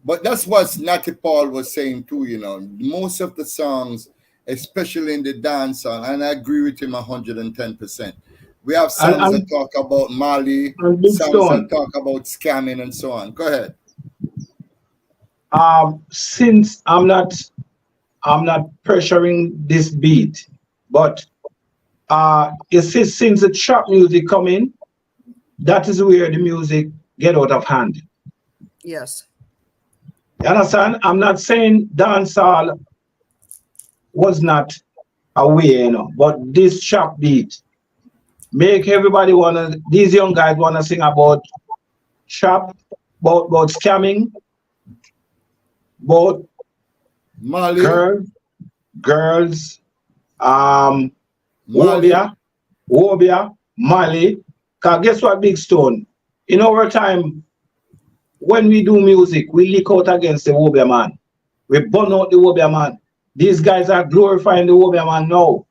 But that's what Natty Paul was saying too, you know. Most of the songs, especially in the dance song, and I agree with him 110%. We have And songs that talk about Mali, Big songs that Stone. talk about scamming and so on. Go ahead. Since I'm not pressuring this beat, but you see, since the trap music come in, that is where the music get out of hand. Yes. You understand? I'm not saying dancehall was not a way, but this trap beat make everybody wanna. These young guys wanna sing about trap, about scamming, about Mali, girls, girls, um, Mali. Wobia, Wobia, Mali. Cause guess what, Big Stone? In our time, when we do music, we leak out against the Wobia man. We burn out the Wobia man. These guys are glorifying the Wobia man now.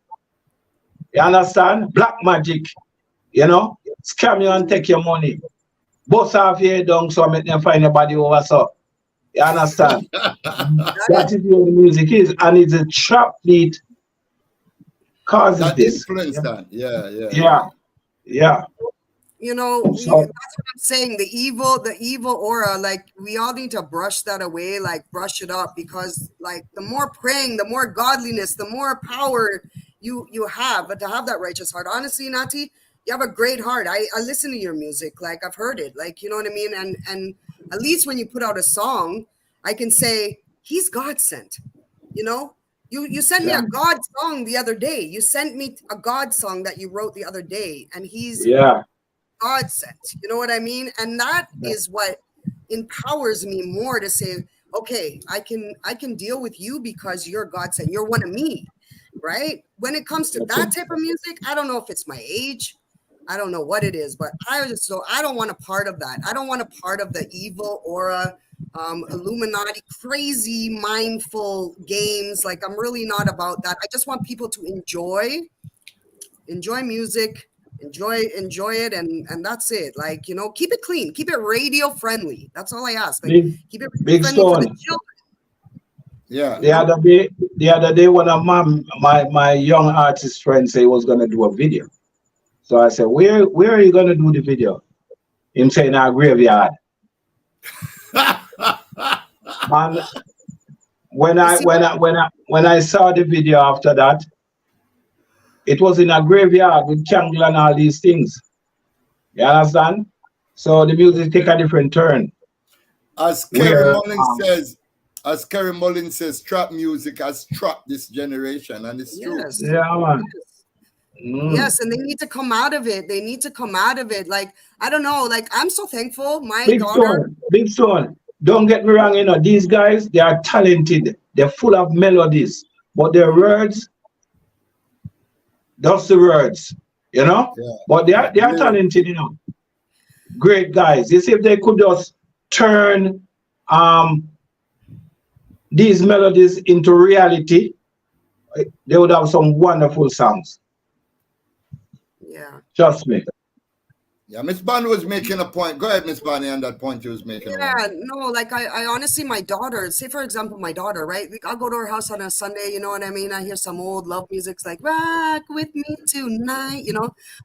You understand? Black magic, scam you and take your money. Bust off your head down so make them find your body over so. You understand? That That is, is where the music is, and it's a trap beat causes That this. influence that. Yeah, yeah, yeah. Yeah, yeah. that's So what I'm saying. The evil aura, like we all need to brush that away, like brush it up, because like the more praying, the more godliness, the more power you have. But to have that righteous heart, honestly, Nati, you have a great heart. I listen to your music, like I've heard it, like you know what I mean. And at least when you put out a song, I can say he's God sent. You know, you sent me yeah, a God song the other day. You sent me a God song that you wrote the other day, and he's yeah, God sent. You know what I mean? And that yeah. is what empowers me more to say, okay, I can deal with you because you're God sent. You're one of me, right? When it comes to That's it. that type of music, I don't know if it's my age. I don't know what it is, but I don't want a part of that. I don't want a part of the evil aura, Illuminati, crazy, mindful games. Like I'm really not about that. I just want people to enjoy music, enjoy it, and that's it. Like keep it clean, keep it radio friendly. That's all I ask. Like Big, keep it radio big friendly for the Stone. children. Yeah. The other day, one of my young artist friends say he was gonna do a video. So I said, where are you gonna do the video? Him saying our graveyard. And when You I see, when I when I when I saw the video after that, it was in a graveyard with candle and all these things. You understand? So the music take a different turn. As Kerry Where Mullins says, trap music has trapped this generation, and it's true. yes, yeah man. yes, Mm. yes, and they need to come out of it. They need to come out of it. Like I don't know. Like I'm so thankful. My Big daughter. Stone, Big Stone. Don't get me wrong, these guys, they are talented. They're full of melodies, but their words, that's the words, you know. Yeah. But they are Lyric. talented. Great guys. You see, if they could just turn um these melodies into reality, they would have some wonderful songs. Yeah. Trust me. Yeah, Miss Bonnie was making a point. Go ahead, Miss Bonnie, on that point you was making. Yeah, no, like I honestly, my daughter, say for example, my daughter, right? Like, I'll go to her house on a Sunday, you know what I mean? I hear some old love music, it's like rock with me tonight,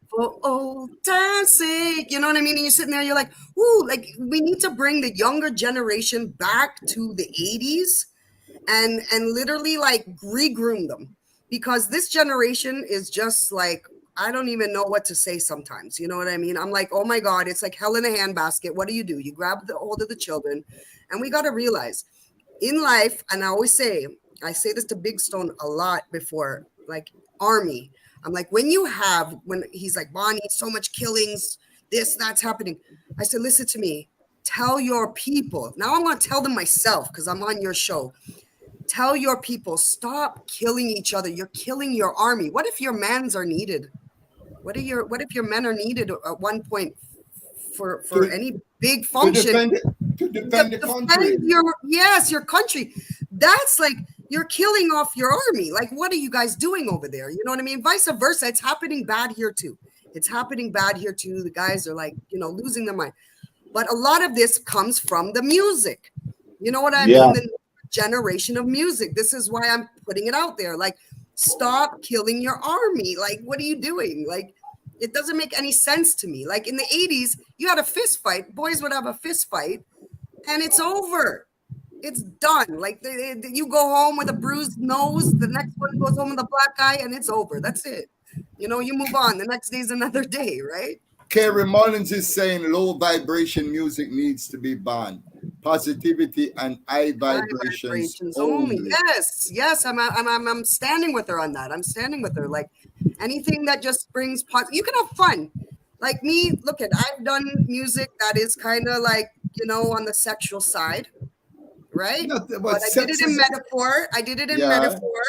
for old time's sake, you know what I mean? And you're sitting there, you're like, ooh, like we need to bring the younger generation back to the 80s and literally like regroom them, because this generation is just like, I don't even know what to say sometimes. You know what I mean? I'm like, oh my God, it's like hell in a handbasket. What do? You grab the hold of the children. And we got to realize in life, and I say this to Big Stone a lot before, like Army. I'm like, when he's like, Bonnie, so much killings, that's happening. I said, listen to me. Tell your people. Now I'm going to tell them myself because I'm on your show. Tell your people, stop killing each other. You're killing your army. What if your mans are needed? What if your men are needed at one point for To, any big to function? defend to defend the country. Defend your country. That's like you're killing off your army. Like, what are you guys doing over there? You know what I mean? Vice versa. It's happening bad here too. The guys are like, losing their mind. But a lot of this comes from the music. You know what I Yeah. mean? The generation of music. This is why I'm putting it out there. Like, stop killing your army. Like, what are you doing? Like, it doesn't make any sense to me. Like in the 80s, you had a fist fight. Boys would have a fist fight, and it's over. It's done. Like you go home with a bruised nose, the next one goes home with a black eye, and it's over. That's it. You know, you move on. The next day's another day, right? Carrie Mullings is saying low vibration music needs to be banned. Positivity and high vibrations only. Yes. I'm standing with her on that. I'm standing with her. Like anything that just brings you can have fun. Like me, look at I've done music that is kind of like, you know, on the sexual side, right? But I did it in metaphor. Metaphor,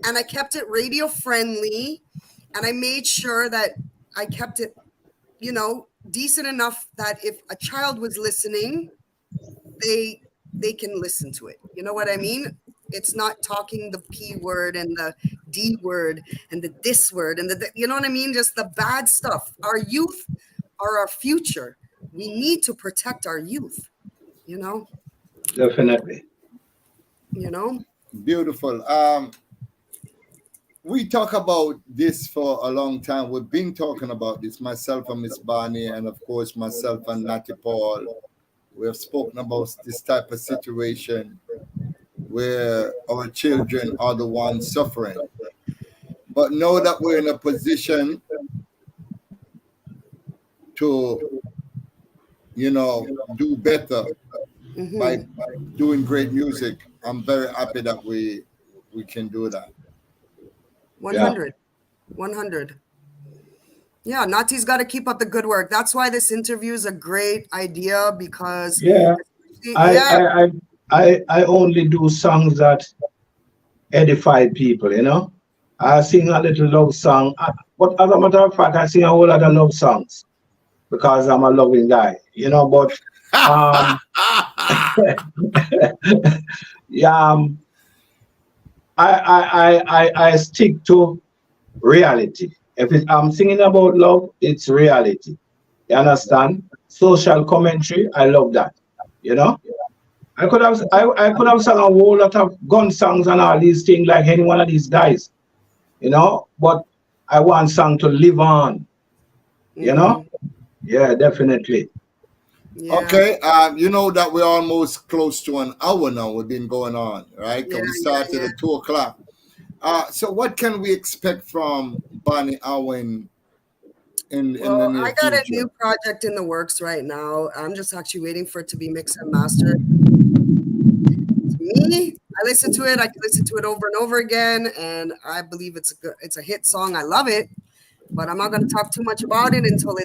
and I kept it radio friendly, and I made sure that I kept it, you know, decent enough that if a child was listening, they can listen to it. You know what I mean? It's not talking the P word and the D word and the this word and the you know what I mean? Just the bad stuff. Our youth are our future. We need to protect our youth, you know? Definitely. You know? Beautiful. We talk about this for a long time. We've been talking about this, myself and Miss Barney, and of course myself and Natty Paul. We have spoken about this type of situation where our children are the ones suffering. But now that we're in a position to, you know, do better by doing great music, I'm very happy that we can do that. 100. 100. Yeah, Natty's got to keep up the good work. That's why this interview is a great idea because I only do songs that edify people, you know. I sing a little love song, but as a matter of fact, I sing a whole lot of love songs because I'm a loving guy, you know. But I stick to reality. If I'm singing about love, it's reality. You understand? Social commentary, I love that. You know, I could have sung a whole lot of gun songs and all these things like any one of these guys. You know, but I want song to live on. You know? Yeah, definitely. Yeah. Okay, you know that we're almost close to an hour now. We've been going on, right? Yeah, We started at 2:00. So what can we expect from Barney Owen in the near I got future? a new project in the works right now. I'm just actually waiting for it to be mixed and mastered. To me, I listen to it. I can listen to it over and over again, and I believe it's a hit song. I love it, but I'm not going to talk too much about it until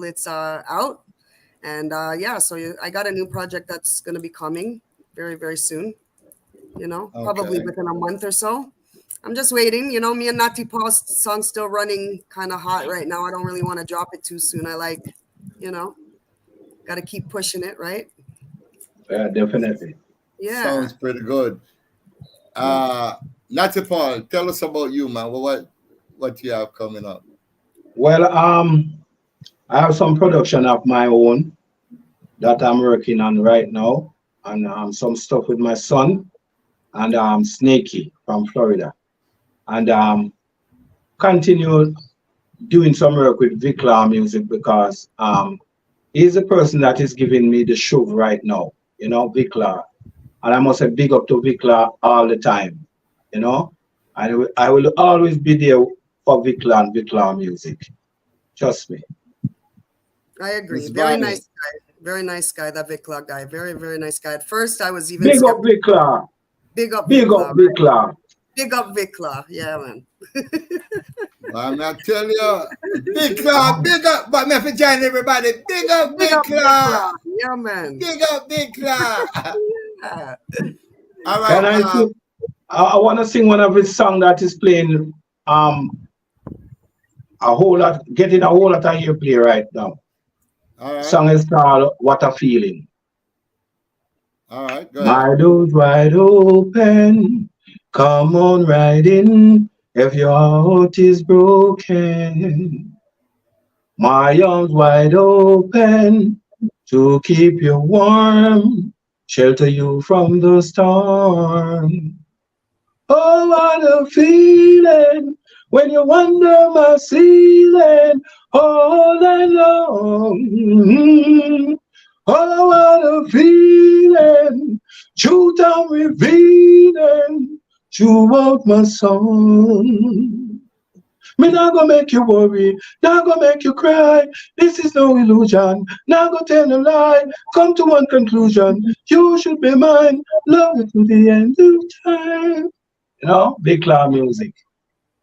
it's out. And so I got a new project that's going to be coming very, very soon. You know, probably within a month or so. I'm just waiting. You know, me and Natty Paul's song's still running kind of hot right now. I don't really want to drop it too soon. I like, you know, got to keep pushing it, right? Yeah, definitely. Yeah. Sounds pretty good. Natty Paul, tell us about you, man. What you have coming up? Well, I have some production of my own that I'm working on right now, and some stuff with my son and Snakey from Florida, and continue doing some work with Vikla Music because he's the person that is giving me the show right now, you know, Vikla, and I must say big up to Vikla all the time, you know, and I will always be there for Vikla and Vikla Music. Trust me. I agree. It's Very Barney. nice guy. Very nice guy, that Vikla guy. Very, very nice guy. At first, I was even Big up Vikla. Big up Big Vikla. up Vikla. Big up Vikla. Yeah, man. I'm not telling you, big up, but me for join everybody. Big up, big club. Yeah, man. Big up, big club. Yeah. All Can right. I sing? I want to sing one of his songs that is playing a whole lot, getting a whole lot of airplay right now. All right. Song is called What a Feeling. All right. Go ahead. My door's wide open, come on right in if your heart is broken. My arms wide open to keep you warm shelter you from the storm. Oh, what a feeling when you're under my ceiling all night long. Oh, what a feeling, truth I'm revealing throughout my song. Me not gonna make you worry, not gonna make you cry. This is no illusion, not gonna tell a lie. Come to one conclusion, you should be mine. Love you to the end of time. You know, big cloud music,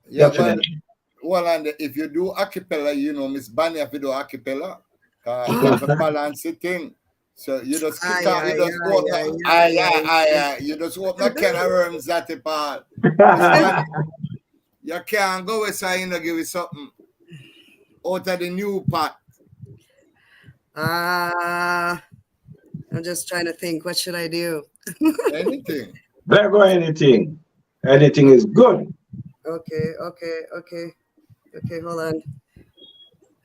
Yeah, but definitely. well, and if you do acapella, you know, Miss Bunny, if you do acapella, you have a balance the thing. So you just Ah, kick out, yeah, you just yeah, open, yeah, yeah, yeah. you just open a can of worms that part. Miss Bunny, you can't go with so you know give you something out of the new pot. Ah, I'm just trying to think. What should I do? Anything. There go anything. Anything is good. Okay, okay, okay, okay. Hold on.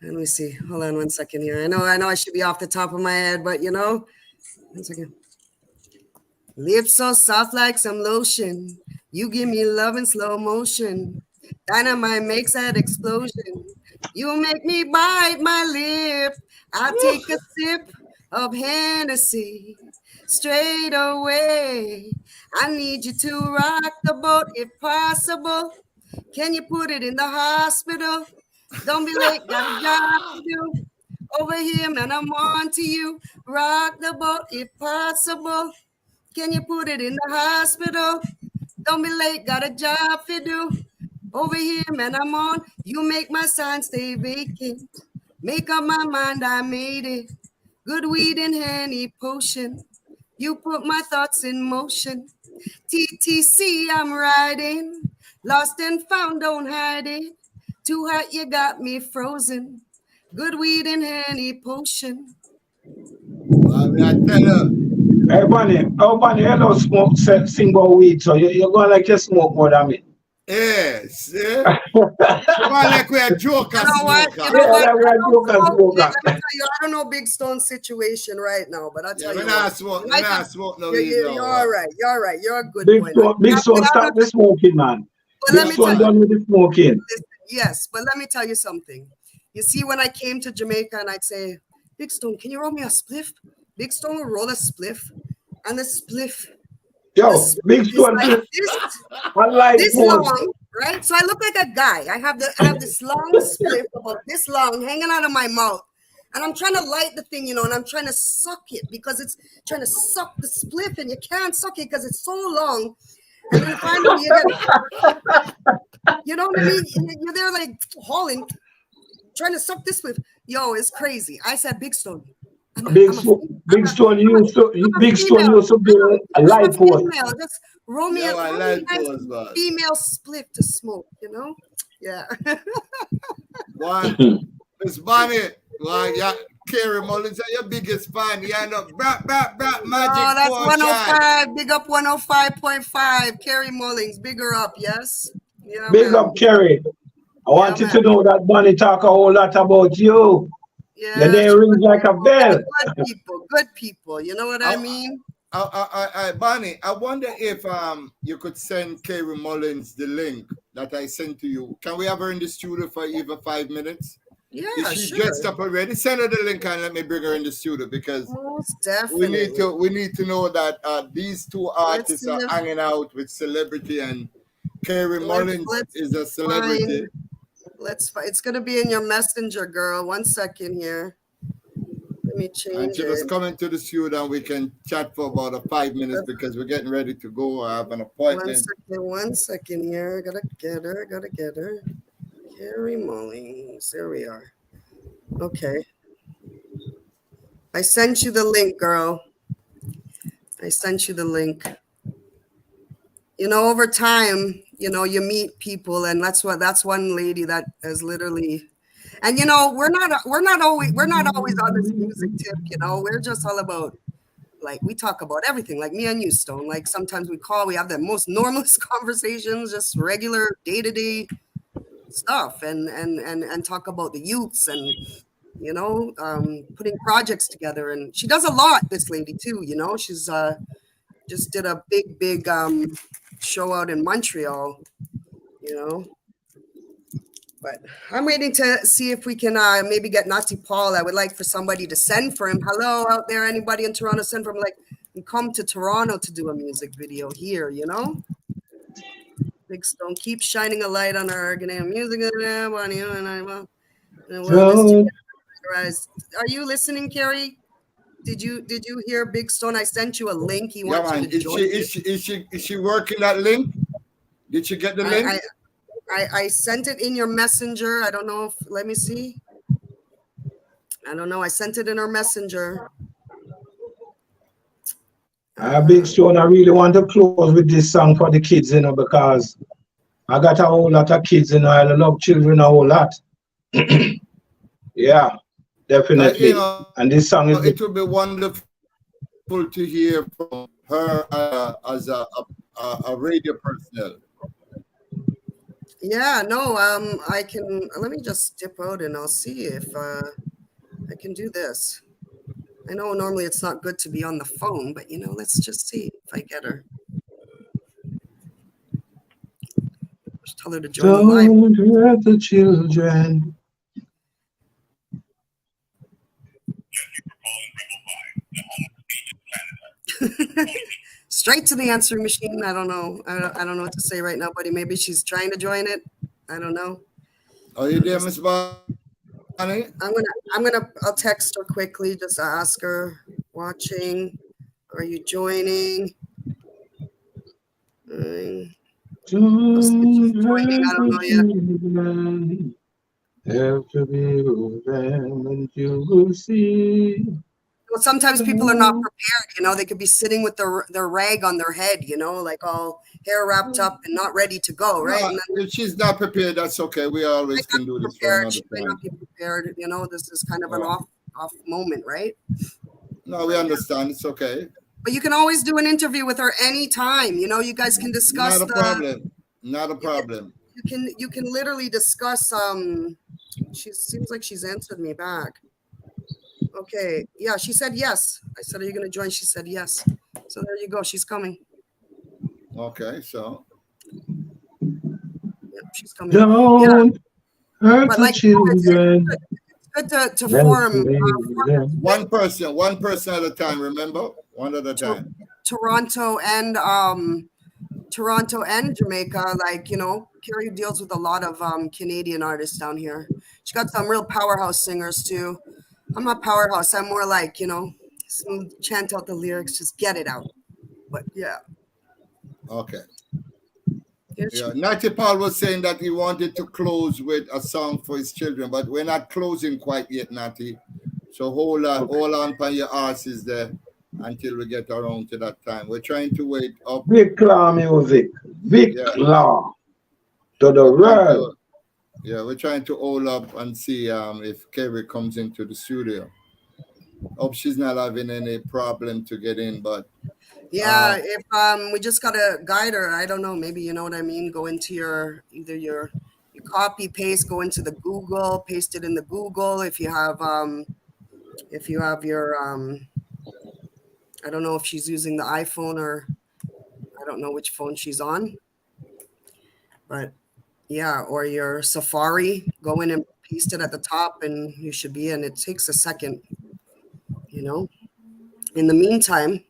Let me see. Hold on 1 second here. I know I should be off the top of my head, but 1 second. Lips so soft like some lotion. You give me love in slow motion. Dynamite makes that explosion. You make me bite my lip. I'll take a sip of Hennessy straight away. I need you to rock the boat if possible. Can you put it in the hospital? Don't be late, got a job to do. Over here, man, I'm on to you. Rock the boat if possible. Can you put it in the hospital? Don't be late, got a job to do. Over here, man, I'm on. You make my sign stay vacant. Make up my mind, I made it. Good weed and honey potion. You put my thoughts in motion. TTC, I'm riding. Lost and found, don't hide it. Too hot, you got me frozen. Good weed and honey potion. I tell you, Oh, Bunny, hello, smoke, sing about weed, so you're going like you smoke more than me. yes, yeah. Come on, like we're a joker You know what? smoker. You know Yeah, what? like I we're don't joker, smoke weed. smoker. Let me tell you, I don't know Big Stone's situation right now, but I'll Yeah, tell we you what. not smoke, we Like, not smoke no you're, weed you're, now. you're all right. You're all right. You're a good Big boy. Stone, Big Stone, stop the smoking, man. But Big let me tell Stone you, done with the smoking. listen, yes, but let me tell you something. You see, when I came to Jamaica and I'd say, Big Stone, can you roll me a spliff? Big Stone will roll a spliff, and the Yo, spliff Big is Stone, like I like this pose. long, right? So I look like a guy. I have this long spliff about this long hanging out of my mouth. And I'm trying to light the thing, and I'm trying to suck it because it's trying to suck the spliff and you can't suck it because it's so long. And then finally you you know what I mean? You're there like hauling, trying to suck this spliff. Yo, it's crazy. I said, Big Stone. Big Stone Big Stone female. used to be a I'm a light pose. female. Just Yeah, I roll me like a nice those, man. female spliff to smoke. Yeah. Boy, Miss Bonnie, well, yeah, Carrie Mullings are your biggest fan. You know, No, magic that's potion. 105. Big up 105.5. Carrie Mullings. Bigger up, yes? Yeah, Big man. up, Carrie. I Yeah, want you man. to know that Bunny talk a whole lot about you. Your Yes. name rings like a bell. Good people. Good people. You know what I mean? Bonnie, I wonder if you could send Carrie Mullins the link that I sent to you. Can we have her in the studio for even 5 minutes? Yeah, Is she sure. dressed up already? Send her the link and let me bring her in the studio because Most we definitely. need to know that these two Let's artists see are if hanging out with celebrity and Carrie Mullins let's is a celebrity. it's gonna be in your messenger, girl. 1 second here. Let me And change she just it. come into the studio and we can chat for about 5 minutes because we're getting ready to go. I have an appointment. 1 second here. Gotta get her. Carrie Mullings. There we are. Okay. I sent you the link, girl. I sent you the link. Over time, you meet people, and that's one lady that has literally. And we're not always on this music tip. We're just all about, like, we talk about everything, like me and you, Stone. Like, sometimes we have the most normalist conversations, just regular day-to-day stuff, and talk about the youths and putting projects together. And she does a lot, this lady too, she's just did a big show out in Montreal, but I'm waiting to see if we can maybe get Natty Paul. I would like for somebody to send for him. Hello out there, anybody in Toronto, send for him, and come to Toronto to do a music video here, Big Stone, keep shining a light on our music. Are you listening, Carrie? Did you hear Big Stone? I sent you a link. He wants you to join. Is she working that link? Did you get the link? I sent it in your messenger. I don't know if, let me see. I don't know. I sent it in her messenger. Big Stone, I really want to close with this song for the kids, because I got a whole lot of kids, I love children a whole lot. Yeah, definitely. And this song is... It would be wonderful to hear from her as a radio personnel. Yeah, no, I can, let me just dip out and I'll see if I can do this. I know normally it's not good to be on the phone, but let's just see if I get her. Just tell her to join the live. Don't hurt the children. Straight to the answering machine. I don't know. I don't know what to say right now, buddy. Maybe she's trying to join it. I don't know. Are you there, Miss Bonnie? I'll text her quickly. Just ask her. Watching. Are you joining? Don't joining. I don't know yet. Have to be with them and you will see. Well, sometimes people are not prepared, they could be sitting with their rag on their head, like all hair wrapped up and not ready to go, right? No, if she's not prepared, that's okay. We always can do this for another She may time. not be prepared, this is kind of an off moment, right? No, we understand. It's okay. But you can always do an interview with her anytime. You guys can discuss. Not a problem. Not a problem. You can literally discuss. She seems like she's answered me back. Okay. Yeah, she said yes. I said, "Are you going to join?" She said yes. So there you go. She's coming. Okay, so. Yep, she's coming. Don't hurt the children. It's good to form. One person at a time, remember? One at a time. Toronto and Jamaica, Carrie deals with a lot of Canadian artists down here. She got some real powerhouse singers too. I'm not powerhouse. I'm more smooth, chant out the lyrics, just get it out. But yeah. Okay. Yeah, Natty Paul was saying that he wanted to close with a song for his children, but we're not closing quite yet, Natty. So hold on by your asses there until we get around to that time. We're trying to wait up. Big Law music. Big Law to the world. Yeah, we're trying to hold up and see if Carrie comes into the studio. Hope she's not having any problem to get in, but yeah, if we just gotta guide her, I don't know, maybe you know what I mean. Go into your copy paste, go into the Google, paste it in the Google. If you have your I don't know if she's using the iPhone or I don't know which phone she's on, but yeah, or your Safari, go in and paste it at the top and you should be in. It takes a second, In the meantime,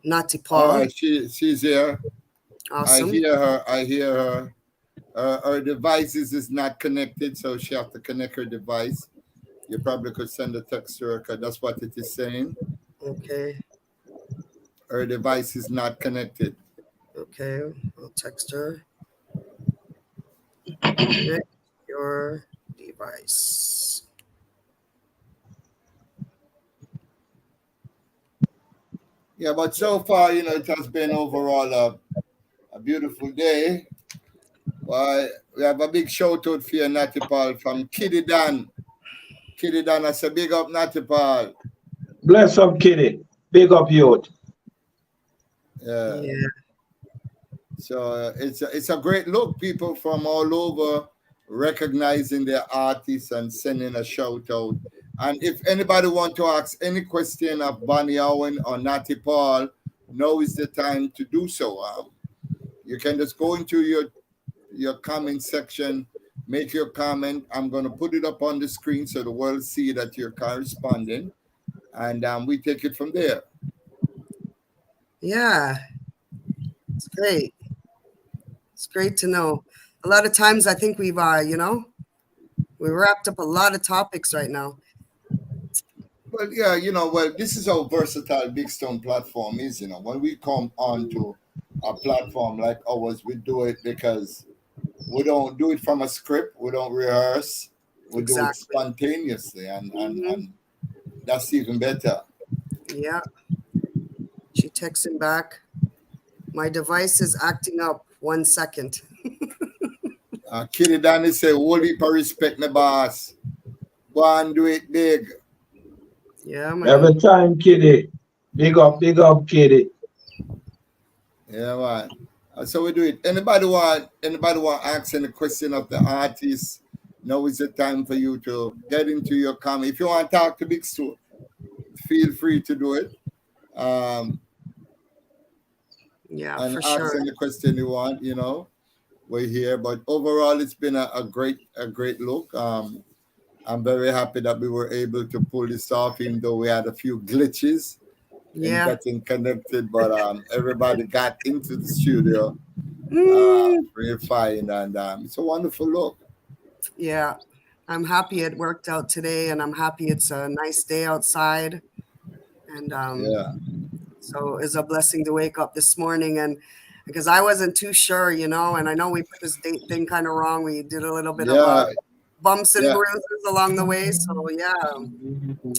Natty Paul. All right, she's here. Awesome. I hear her. Her devices is not connected, so she have to connect her device. You probably could send a text to her because that's what it is saying. Okay. Her device is not connected. Okay, I'll text her. Connect your device. Yeah, but so far, it has been overall a beautiful day. Well, we have a big shout out for you, Natty Paul, from Kitty Dan. Kitty Dan, I say big up, Natty Paul. Bless up, Kitty. Big up, youth. Yeah. So it's a great look. People from all over recognizing their artists and sending a shout out. And if anybody want to ask any question of Bonnie Owen or Natty Paul, now is the time to do so. You can just go into your comment section, make your comment. I'm going to put it up on the screen so the world see that you're corresponding, and we take it from there. Yeah, it's great. It's great to know. A lot of times I think we've, we wrapped up a lot of topics right now. Well, yeah, this is how versatile Big Stone platform is. When we come onto a platform like ours, we do it because we don't do it from a script, we don't rehearse, we do it Exactly. spontaneously, and that's even better. Yeah. She texts him back. My device is acting up. 1 second. Kitty Danny say, "Hold it for respect, my boss. Go and do it big." Yeah, man. Every time, Kitty. Big up, Kitty. Yeah, man. So we do it. Anybody want ask any question of the artist? Now is the time for you to get into your comment. If you want to talk to Big Stu, feel free to do it. Yeah, And for ask sure. any question you want. We're here. But overall, it's been a great look. I'm very happy that we were able to pull this off, even though we had a few glitches in Yeah. getting connected. But everybody got into the studio very fine, and it's a wonderful look. Yeah. I'm happy it worked out today, and I'm happy it's a nice day outside. And Yeah. so it's a blessing to wake up this morning, and because I wasn't too sure, and I know we put this date thing kind of wrong. We did a little bit of Yeah. bumps and Yeah. bruises along the way. So yeah.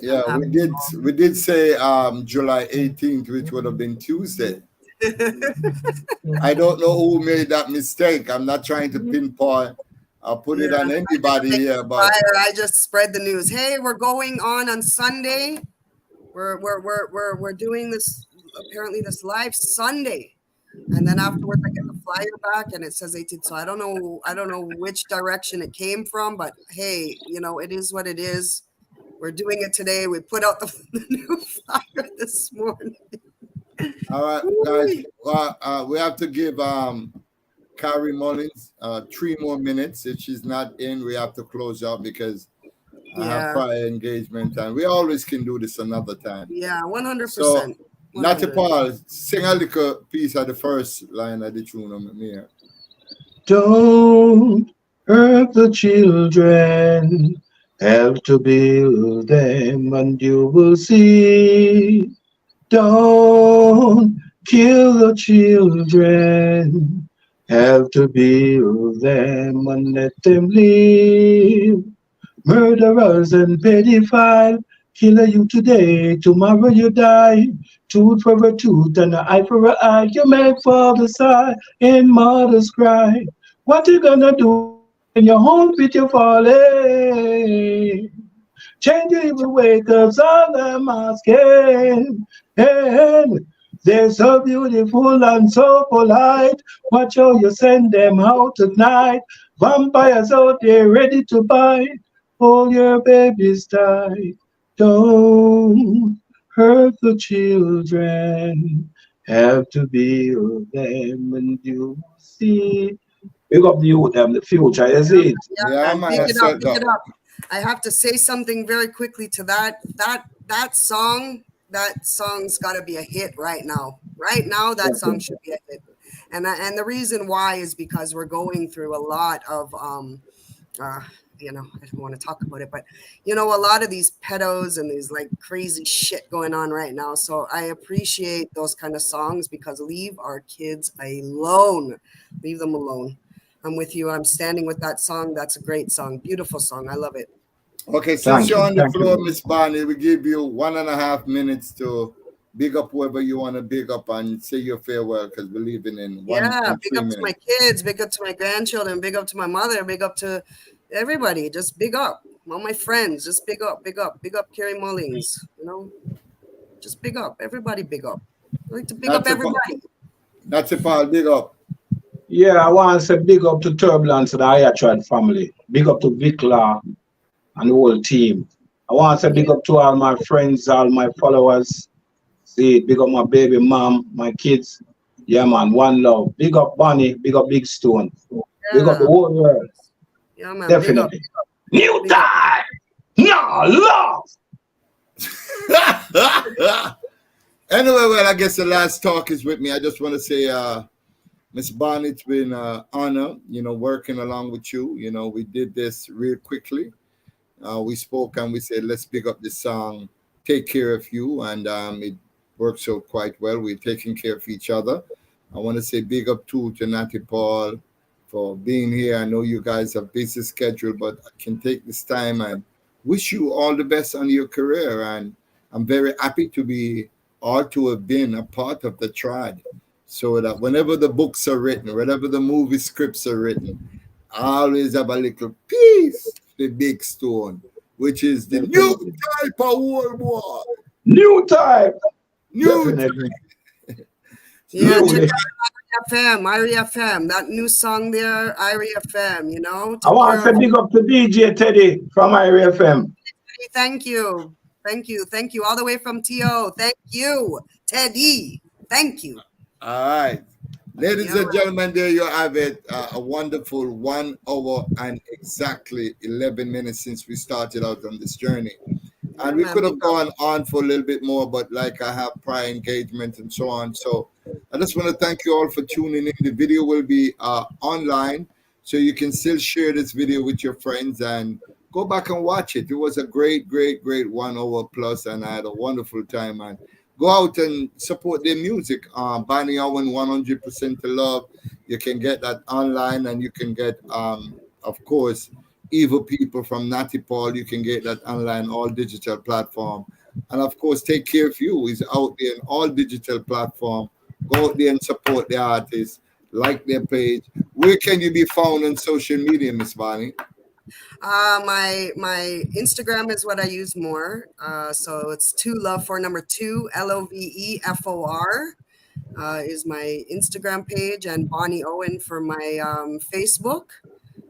Yeah, we did say July 18th, which would have been Tuesday. I don't know who made that mistake. I'm not trying to pinpoint or put it on anybody here, but I just spread the news. Hey, we're going on Sunday. We're doing this, apparently this live Sunday. And then afterwards I get the flyer back and it says 18. So I don't know which direction it came from, but hey, it is what it is. We're doing it today. We put out the new flyer this morning. all right, guys. We have to give Carrie Mullings 3 more minutes. If she's not in, we have to close out because I have prior engagement, and we always can do this another time. Yeah, 100%. So, Natty Paul, sing a little piece of the first line of the tune on me here. Don't hurt the children, help to build them, and you will see. Don't kill the children, help to build them, and let them live. Murderers and pedophiles, killer you today, tomorrow you die. Tooth for a tooth and an eye for an eye. You make father sigh and mothers cry. What you gonna do when your home fit you falling? Change your evil way, cause all I'm asking. And they're so beautiful and so polite. Watch how you send them out at night. Vampires out there ready to bite. Hold your babies tight. Don't hurt the children. Have to build them and you see. Pick up the youth, them, the future, you see it? Yeah, man. Pick it up. I have to say something very quickly to that song. That song's got to be a hit right now. Right now, that song should be a hit. And the reason why is because we're going through a lot of I don't want to talk about it, but a lot of these pedos and these like crazy shit going on right now. So I appreciate those kind of songs because leave our kids alone. Leave them alone. I'm with you. I'm standing with that song. That's a great song. Beautiful song. I love it. Okay, since you're on the floor, Miss Bonnie, we give you 1.5 minutes to big up whoever you want to big up and say your farewell because we're leaving in big up minutes. To my kids, big up to my grandchildren, big up to my mother, big up to everybody. Just big up all my friends. Just big up Carrie Mullings. Just big up everybody. Big up. I like to big up everybody. That's it, Paul. Big up. Yeah, I want to say big up to Turbulence and the Ayatran family. Big up to Vikla and the whole team. I want to say big Yeah, up to all my friends, all my followers. See, big up my baby mom, my kids. Yeah, man, one love. Big up Bonnie, big up Big Stone. Big up the yeah, whole world. yeah, man. Definitely. New Big up. time! No love! Anyway, well, I guess the last talk is with me. I just want to say, Miss Bonnie, it's been an honor, working along with you. We did this real quickly. We spoke and we said, let's pick up this song, Take Care of You. And it works out quite well. We're taking care of each other. I want to say big up to Natty Paul for being here. I know you guys have busy schedule, but I can take this time and wish you all the best on your career. And I'm very happy to be or to have been a part of the tribe. So that whenever the books are written, whenever the movie scripts are written, I always have a little piece, the big stone, which is the new Definitely. type of World War. New time! New Definitely. Yeah, new check Truly. out Irie FM, that new song there, Irie FM, I take want care to of say big up to DJ Teddy from Irie FM. me. Thank you. Thank you. Thank you. All the way from TO. Thank you, Teddy. Thank you. All right. Ladies Yeah, and gentlemen, there you have it. A wonderful 1 hour and exactly 11 minutes since we started out on this journey. yeah, And we man. could Big have up. gone on for a little bit more, but like I have prior engagement and so on. So I just want to thank you all for tuning in. The video will be online, so you can still share this video with your friends and go back and watch it. It was a great, great, great 1 hour plus, and I had a wonderful time. And go out and support their music. Barney Owen, 100% to love. You can get that online, and you can get, of course, Evil People from Natty Paul. You can get that online, all digital platform. And of course, Take Care of You is out there in all digital platform. Go out there and support the artists, like their page. Where can you be found on social media, Miss Bonnie? My Instagram is what I use more. So it's two love for number two LOVEFOR is my Instagram page, and Bonnie Owen for my Facebook.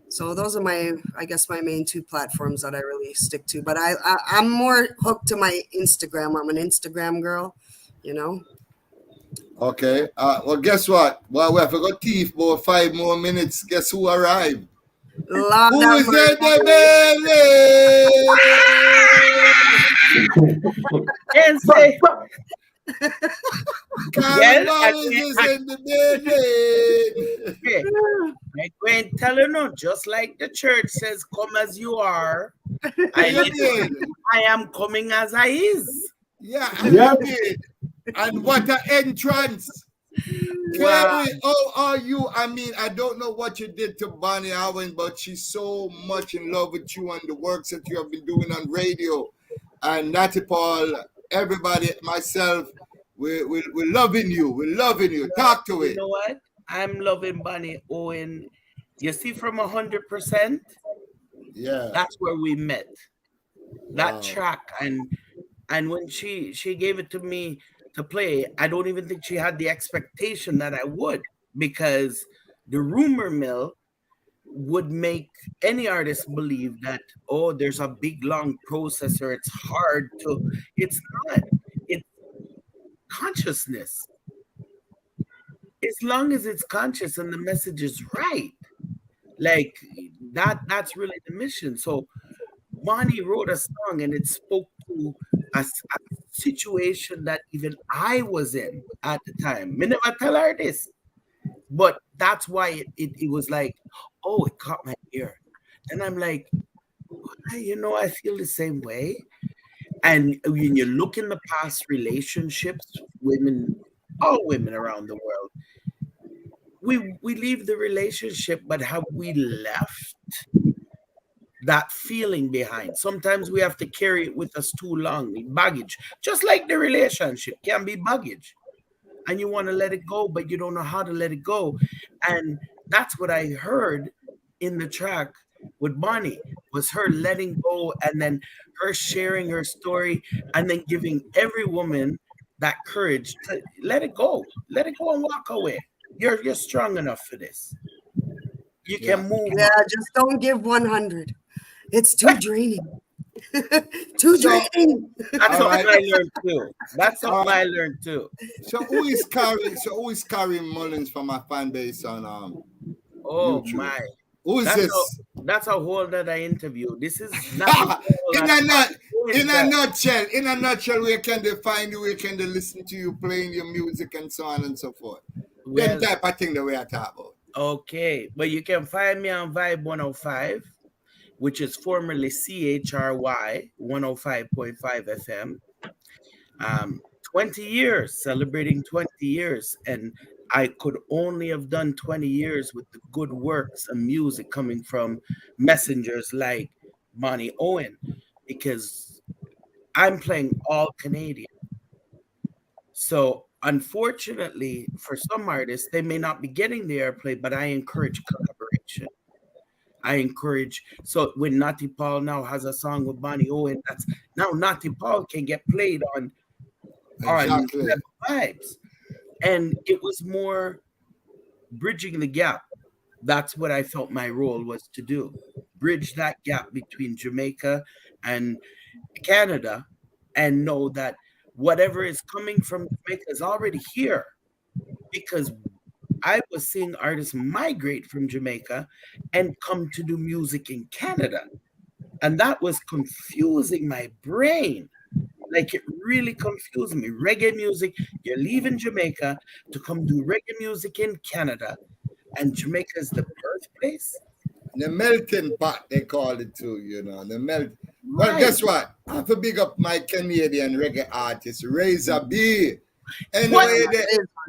So those are I guess, my main two platforms that I really stick to. But I'm more hooked to my Instagram. I'm an Instagram girl, you know. Okay. Well, guess what? Well, we have got teeth for 5 more minutes. Guess who arrived? Lord Who have is in the mercy. building? Yes, say, Carrie yes, Mullings is in the building. okay. I go and tell you no, just like the church says, come as you are. I You did. did. I am coming as I is. Yeah, Yeah. you did. And what an entrance. Wow. Carrie, how are you? I mean, I don't know what you did to Bonnie Owen, but she's so much in love with you and the works that you have been doing on radio. And Natty Paul, everybody, myself, we're loving you. We're loving you. Talk to You it. know what? I'm loving Bonnie Owen. You see, from 100%, Yeah. that's where we met. That Wow. track, and when she gave it to me to play, I don't even think she had the expectation that I would, because the rumor mill would make any artist believe that, oh, there's a big long process or it's hard to. It's not. It's consciousness. As long as it's conscious and the message is right, like that's really the mission. So Bonnie wrote a song and it spoke to a situation that even I was in at the time. Me never tell her this, but that's why it was like, oh, it caught my ear. And I'm like, I feel the same way. And when you look in the past relationships, women, all women around the world, we leave the relationship, but have we left that feeling behind? Sometimes we have to carry it with us too long, baggage. Just like the relationship can be baggage, and you want to let it go, but you don't know how to let it go. And that's what I heard in the track with Bonnie, was her letting go, and then her sharing her story, and then giving every woman that courage to let it go and walk away. You're strong enough for this. You Yeah. can move. Yeah, just don't give 100. It's too draining. Too So, draining. That's all something right. I learned too. That's something I learned too. So who is Carrie? So who is Carrie Mullings from my fan base on Oh YouTube? my. Who is That's this? that's a whole other interview. This is nothing. in a nutshell, where can they find you? Where can they listen to you playing your music and so on and so forth? Them Well, type of thing that we are talking about. okay, but you can find me on Vibe 105, which is formerly CHRY 105.5 FM. 20 years, celebrating 20 years. And I could only have done 20 years with the good works and music coming from messengers like Bonnie Owen, because I'm playing all Canadian. So unfortunately, for some artists, they may not be getting the airplay, but I encourage collaboration. I encourage. So when Natty Paul now has a song with Bonnie Owen, that's now Natty Paul can get played on Exactly. Vibes. And it was more bridging the gap. That's what I felt my role was to do. Bridge that gap between Jamaica and Canada, and know that whatever is coming from Jamaica is already here, because I was seeing artists migrate from Jamaica and come to do music in Canada. And that was confusing my brain. Like, it really confused me. Reggae music, you're leaving Jamaica to come do reggae music in Canada, and Jamaica is the birthplace. The melting pot, they call it too, the melt. Well, Right. guess what? I have to big up my Canadian reggae artist, Razor B. Anyway, What?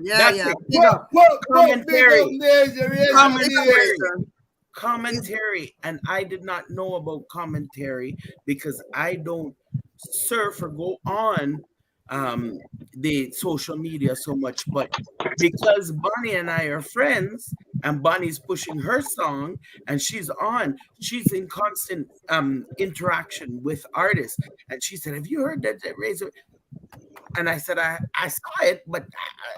Yeah, That's yeah. it. Big up. Commentary. Razor Commentary. B. Commentary. And I did not know about commentary because I don't surf or go on the social media so much, but because Bonnie and I are friends, and Bonnie's pushing her song, and she's in constant interaction with artists, and she said, "Have you heard that Razor?" And I said, I saw it, but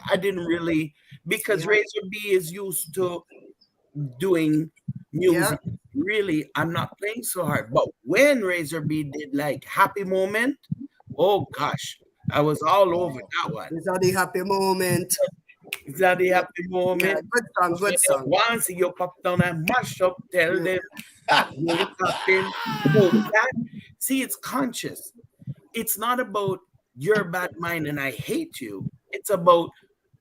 I didn't really, because Yeah. Razor B is used to doing music. Really, I'm not playing so hard. But when Razor B did like Happy Moment, oh gosh, I was all over that one. These are the happy moment. Is that the happy Yeah, moment? good song, good song. Once you pop down and mash up, tell them you're tapping. So see, it's conscious. It's not about your bad mind and I hate you. It's about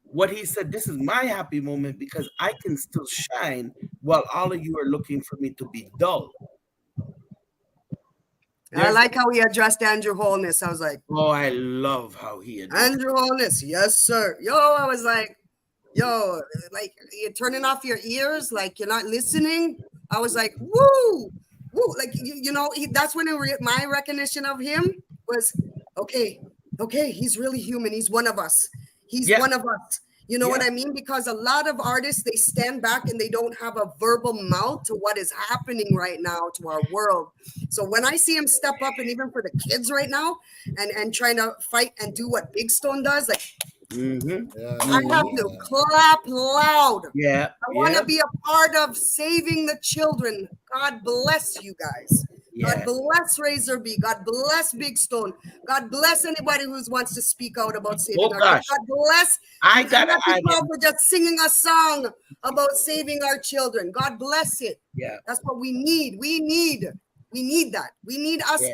what he said. This is my happy moment because I can still shine while all of you are looking for me to be dull. I like how he addressed Andrew Holness. I was like, oh, I love how he addressed Andrew Holness, yes, sir. Yo, I was like, yo, like you're turning off your ears, like you're not listening. I was like, woo, woo. Like, that's when my recognition of him was, okay, he's really human. He's one of us. He's one of us. You know what I mean? Because a lot of artists, they stand back and they don't have a verbal mouth to what is happening right now to our world. So when I see him step up, and even for the kids right now, and trying to fight and do what Big Stone does, like, I have to clap loud. Yeah. I want to be a part of saving the children. God bless you guys. God bless Razor B. God bless Big Stone. God bless anybody who wants to speak out about saving our children. God bless. I got for just singing a song about saving our children. God bless it. Yeah. That's what we need. We need that. We need us,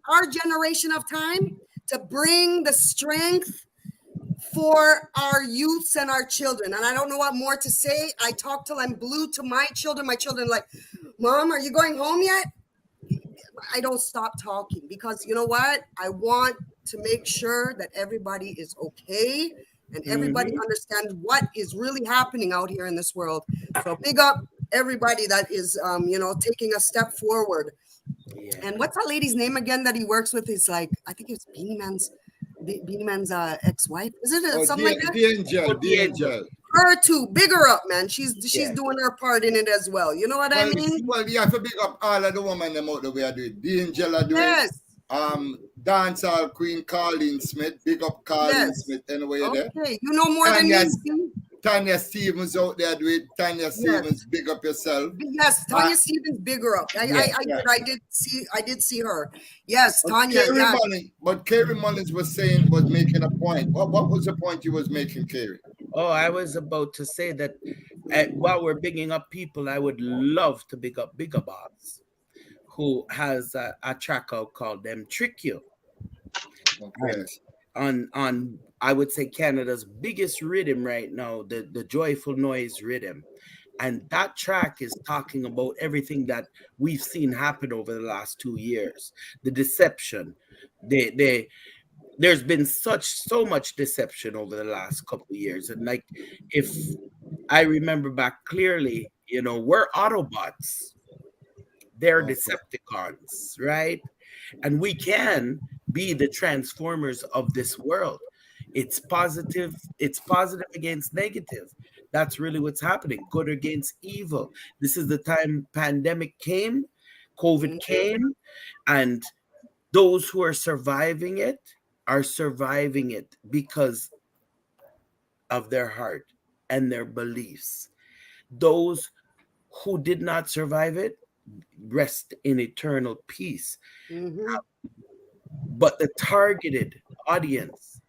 our generation of time, to bring the strength for our youths and our children. And I don't know what more to say. I talk till I'm blue to my children. My children are like, Mom, are you going home yet? I don't stop talking because you know what? I want to make sure that everybody is okay and everybody understands what is really happening out here in this world. So big up everybody that is, taking a step forward. Yeah. And what's that lady's name again that he works with? Is like, I think it's Beanie Man's ex-wife. Is it something like that? The Angel. Her too. Big her up, man. She's doing her part in it as well. You know what I mean? Well, you have to big up all of the women them out the way I do it. The Angel are doing yes. Dancehall Queen Colleen Smith. Big up Colleen Smith anyway there. Okay, you know more than me. Tanya Stevens out there do it. Tanya Stevens, big up yourself. Yes, Uh, Tanya Stevens, bigger up. yeah, yeah. I did see her. Yes, But Tanya. Yeah. Carrie Mullings was making a point. What was the point you was making, Carrie? Oh, I was about to say that while we're bigging up people, I would love to big up Bigger Boss, who has a track out called "Them Trick You," Okay. and on I would say Canada's biggest rhythm right now, the joyful noise rhythm. And that track is talking about everything that we've seen happen over the last 2 years. The deception. There's been so much deception over the last couple of years. And like, if I remember back clearly, we're Autobots. They're Okay. Decepticons, right? And we can be the transformers of this world. It's positive against negative. That's really what's happening. Good against evil. This is the time pandemic came, COVID came, and those who are surviving it because of their heart and their beliefs. Those who did not survive it rest in eternal peace. Mm-hmm. But the targeted audience,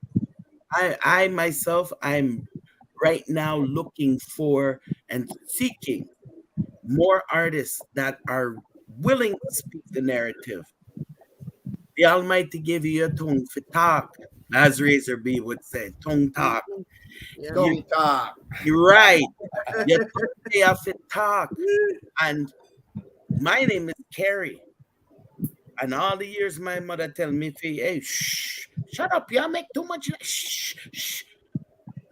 I myself, I'm right now looking for and seeking more artists that are willing to speak the narrative. The Almighty gave you a tongue for talk, as Razor B would say, tongue talk. Yeah. You, Don't talk. you're right. You have to talk. And my name is Carrie. And all the years my mother tell me, hey, shh, shut up, you make too much. Shh, shh.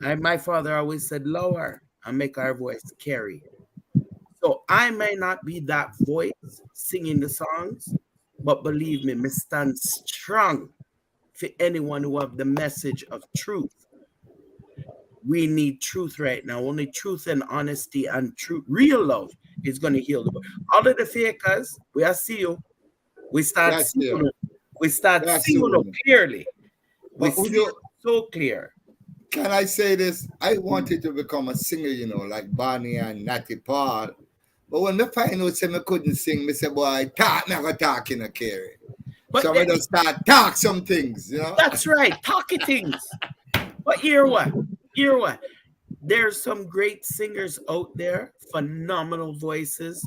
And my father always said, lower and make our voice carry. So I may not be that voice singing the songs, but believe me, me stand strong for anyone who have the message of truth. We need truth right now. Only truth and honesty and truth, real love is going to heal the world. All of the fakers, we are see you. We start That's seeing you. it. We start That's seeing it you. clearly. We But see it so clear. can I say this? I wanted to become a singer, like Barney and Natty Paul. But when I find out say I couldn't sing, I say, boy, talk, me go talk in a Carrie. But So I just start talk some things. that's right, talking things. But hear what? There's some great singers out there, phenomenal voices,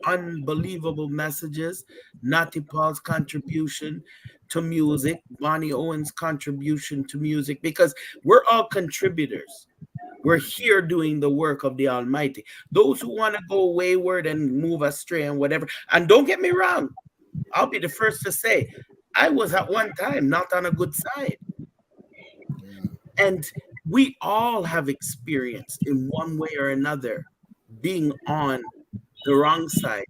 unbelievable messages. Natty Paul's contribution to music, Bonnie Owen's contribution to music, because we're all contributors. We're here doing the work of the Almighty. Those who want to go wayward and move astray and whatever, and don't get me wrong, I'll be the first to say, I was at one time not on a good side. And we all have experienced in one way or another being on the wrong side.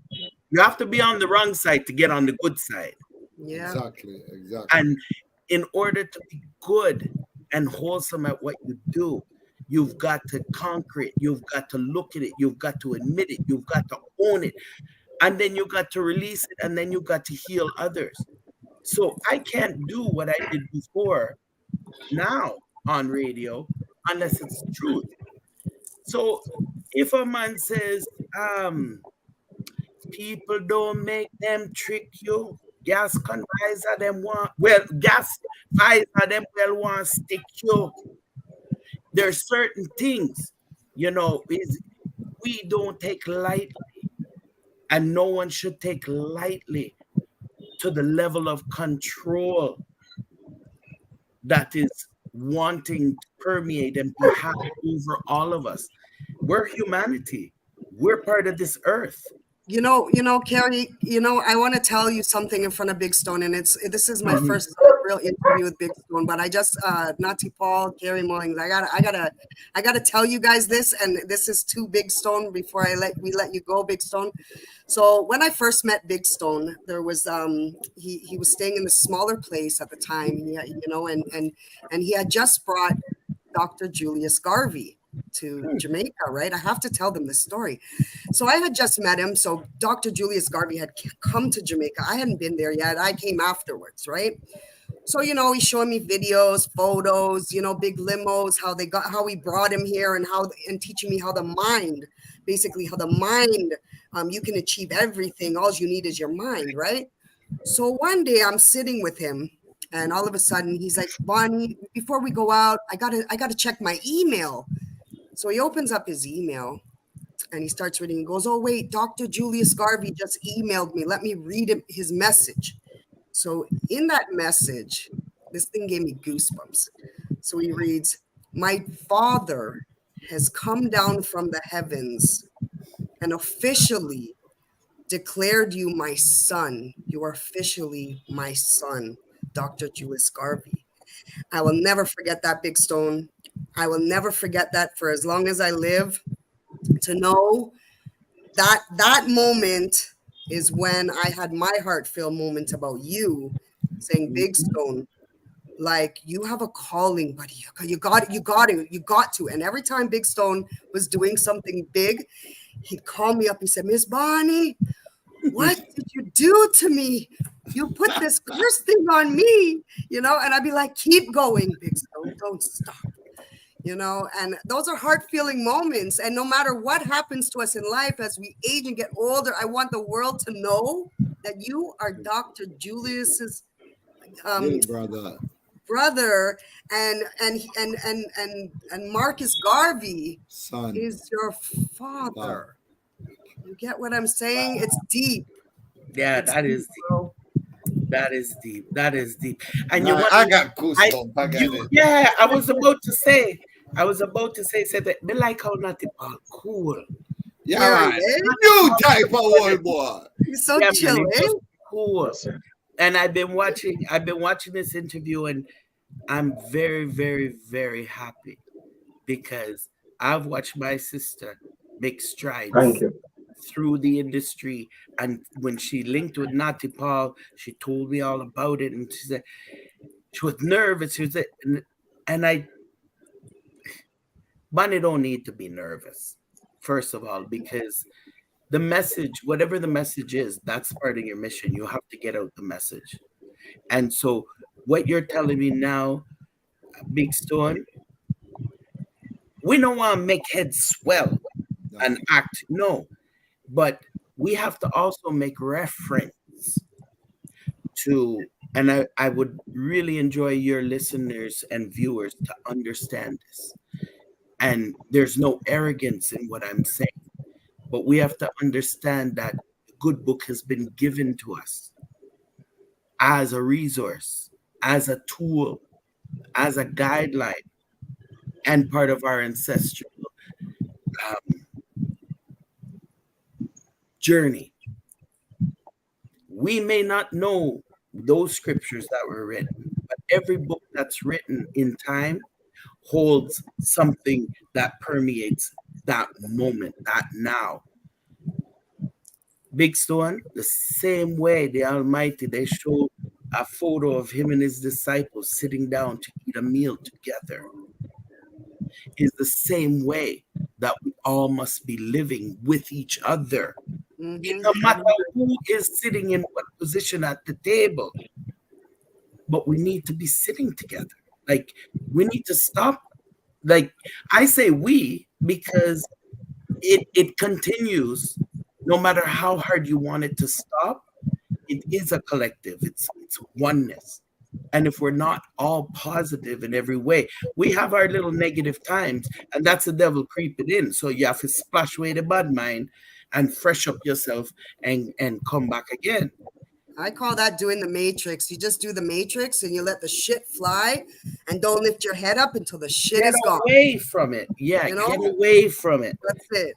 You have to be on the wrong side to get on the good side. Yeah. Exactly. And in order to be good and wholesome at what you do, you've got to conquer it. You've got to look at it. You've got to admit it. You've got to own it. And then you got to release it. And then you got to heal others. So I can't do what I did before now on radio unless it's truth. So if a man says, people don't make them trick you, gas convisor them gas visor them want stick you. There's certain things, we don't take lightly, and no one should take lightly to the level of control that is wanting to permeate and be happy over all of us. We're humanity. We're part of this earth. Carrie, I want to tell you something in front of Big Stone, and this is my first real interview with Big Stone, but I just Natty Paul, Carrie Mullings, I gotta tell you guys this, and this is to Big Stone before we let you go, Big Stone. So when I first met Big Stone, there was he was staying in a smaller place at the time, and he had just brought Dr. Julius Garvey to Jamaica, right? I have to tell them this story. So I had just met him. So Dr. Julius Garvey had come to Jamaica. I hadn't been there yet. I came afterwards, right? So, he's showing me videos, photos, big limos, how we brought him here, and teaching me how the mind, basically how the mind, you can achieve everything. All you need is your mind, right? So one day I'm sitting with him, and all of a sudden he's like, Bonnie, before we go out, I gotta check my email. So he opens up his email and he starts reading. He goes, oh wait, Dr. Julius Garvey just emailed me. Let me read his message. So in that message, this thing gave me goosebumps. So he reads, my father has come down from the heavens and officially declared you my son. You are officially my son, Dr. Julius Garvey. I will never forget that, Big Stone. I will never forget that for as long as I live. To know that moment is when I had my heartfelt moment about you, saying, Big Stone, like, you have a calling, buddy. You got to. And every time Big Stone was doing something big, he'd call me up. He said, Miss Bonnie, what did you do to me? You put this curse thing on me, and I'd be like, keep going, Big Stone, don't stop. And those are heart-feeling moments. And no matter what happens to us in life as we age and get older, I want the world to know that you are Dr. Julius's brother, and Marcus Garvey son, is your father. You get what I'm saying? It's deep. Yeah, It's that is deep, deep. bro. That is deep. That is deep. And I got goosebumps. I got it. yeah, I was about to say, said that me like how Natty Paul cool. Yeah, Carrie, man. eh? New type of old boy. He's so Yeah, chill, man, it eh? was cool. Yes, sir. And I've been watching this interview, and I'm very, very, very happy because I've watched my sister make strides Thank you. through the industry. And when she linked with Natty Paul, she told me all about it. And she said she was nervous. And Bonnie don't need to be nervous, first of all, because the message, whatever the message is, that's part of your mission. You have to get out the message. And so what you're telling me now, Big Stone, we don't want to make heads swell and act. No, but we have to also make reference to, and I would really enjoy your listeners and viewers to understand this. And there's no arrogance in what I'm saying, but we have to understand that the good book has been given to us as a resource, as a tool, as a guideline, and part of our ancestral journey. We may not know those scriptures that were written, but every book that's written in time holds something that permeates that moment, that now. Big Stone, the same way the Almighty, they showed a photo of him and his disciples sitting down to eat a meal together, is the same way that we all must be living with each other. Mhm. No matter who is sitting in what position at the table, but we need to be sitting together. Like, we need to stop. Like, I say we because it continues no matter how hard you want it to stop. It is a collective, it's oneness. And if we're not all positive in every way, we have our little negative times, and that's the devil creeping in. So you have to splash away the bad mind and fresh up yourself and come back again. I call that doing the matrix. You just do the matrix and you let the shit fly and don't lift your head up until the shit Get is gone. away from it. Yeah, You know? get away from it. That's it.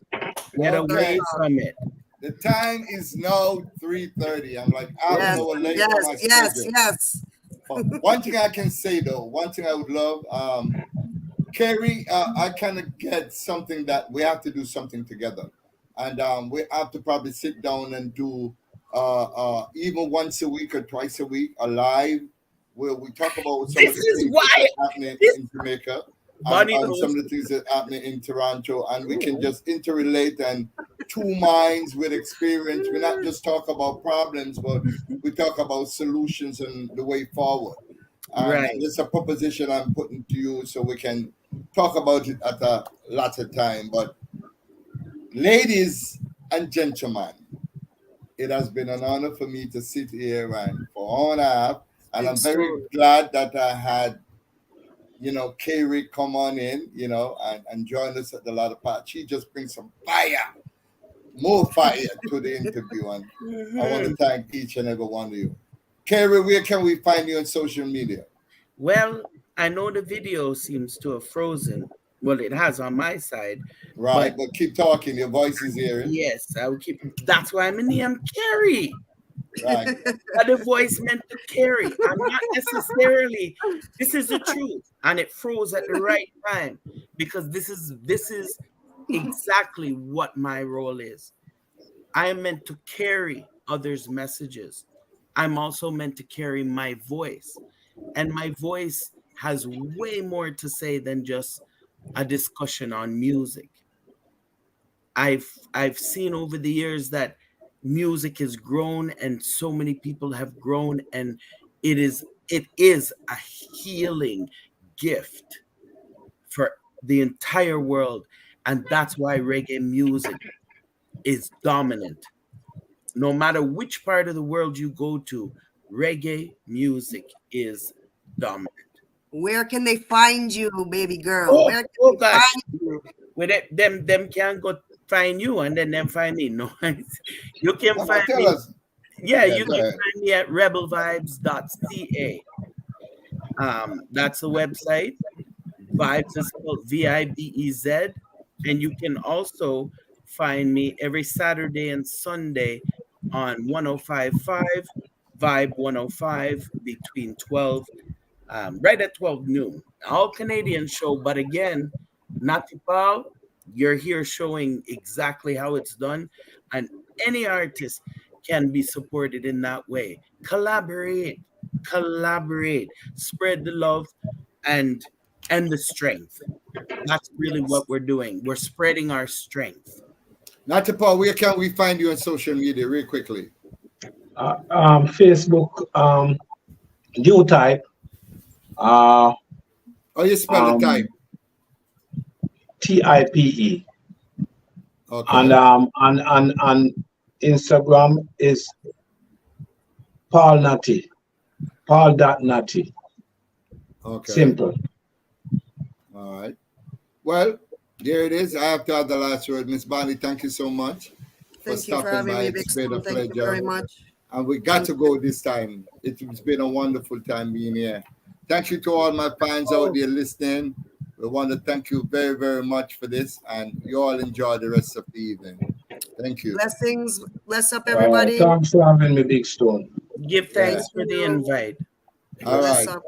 Get away Okay. from it. The time is now 3:30. I'm like, I'm an Yes, hour late on my yes, schedule. yes. But one thing I can say though, one thing I would love, Carrie, I kind of get something that we have to do something together, and we have to probably sit down and do even once a week or twice a week a live where we talk about some of This the is things why that are happening in Jamaica Bonnie and some knows. of the things that are happening in Toronto, and we can just interrelate and two minds with experience. We not just talk about problems, but we talk about solutions and the way forward. And Right. this is a proposition I'm putting to you so we can talk about it at a later time. But ladies and gentlemen, it has been an honor for me to sit here and for an hour. And I'm It's very true. glad that I had, Carrie come on in, and join us at the latter part. She just brings some fire, more fire to the interview. And I want to Mhm. thank each and every one of you. Carrie, where can we find you on social media? Well, I know the video seems to have frozen. Well, it has on my side, Right, but but keep talking. Your voice is hearing. yes, I will keep. That's why I'm in the Carrie. Right. But the voice meant to carry. I'm not necessarily. This is the truth, and it froze at the right time because this is exactly what my role is. I am meant to carry others' messages. I'm also meant to carry my voice, and my voice has way more to say than just a discussion on music. I've seen over the years that music has grown and so many people have grown, and it is a healing gift for the entire world, and that's why reggae music is dominant. No matter which part of the world you go to, reggae music is dominant. Where can they find you, baby girl? Oh, Where can oh they gosh, find with it, them can go find you and then them find me. No, you can No, find but tell me. us. Yeah, Yeah, you go can ahead. find me at rebelvibes.ca. That's the website. Vibes is spelled Vibez, and you can also find me every Saturday and Sunday on 105.5 Vibe 105 between 12 right at 12 noon. All Canadian show, but again, Natipal, you're here showing exactly how it's done, and any artist can be supported in that way. Collaborate, spread the love, and the strength. That's really Yes. what we're doing. We're spreading our strength. Natipal, where can we find you on social media, real quickly? Facebook, new type, uh, Oh, you spell the type. um, TIPE, and Okay. Instagram is Paul Natty, Paul dot Natty. Okay. Simple. All right. Well, there it is. I have to have the last word. Miss Bonnie, thank you so much for Thank you for stopping having by. me, It's Big been a Stone. Thank you very pleasure. much. And we got Thank to go this time. It's been a wonderful time being here. Thank you to all my fans out Oh, there listening. We want to thank you very, very much for this, and you all enjoy the rest of the evening. Thank you. Blessings. Bless up, everybody. Thanks for having me, Big Stone. give Yeah. Thank thanks for the you. invite. All Bless right. up.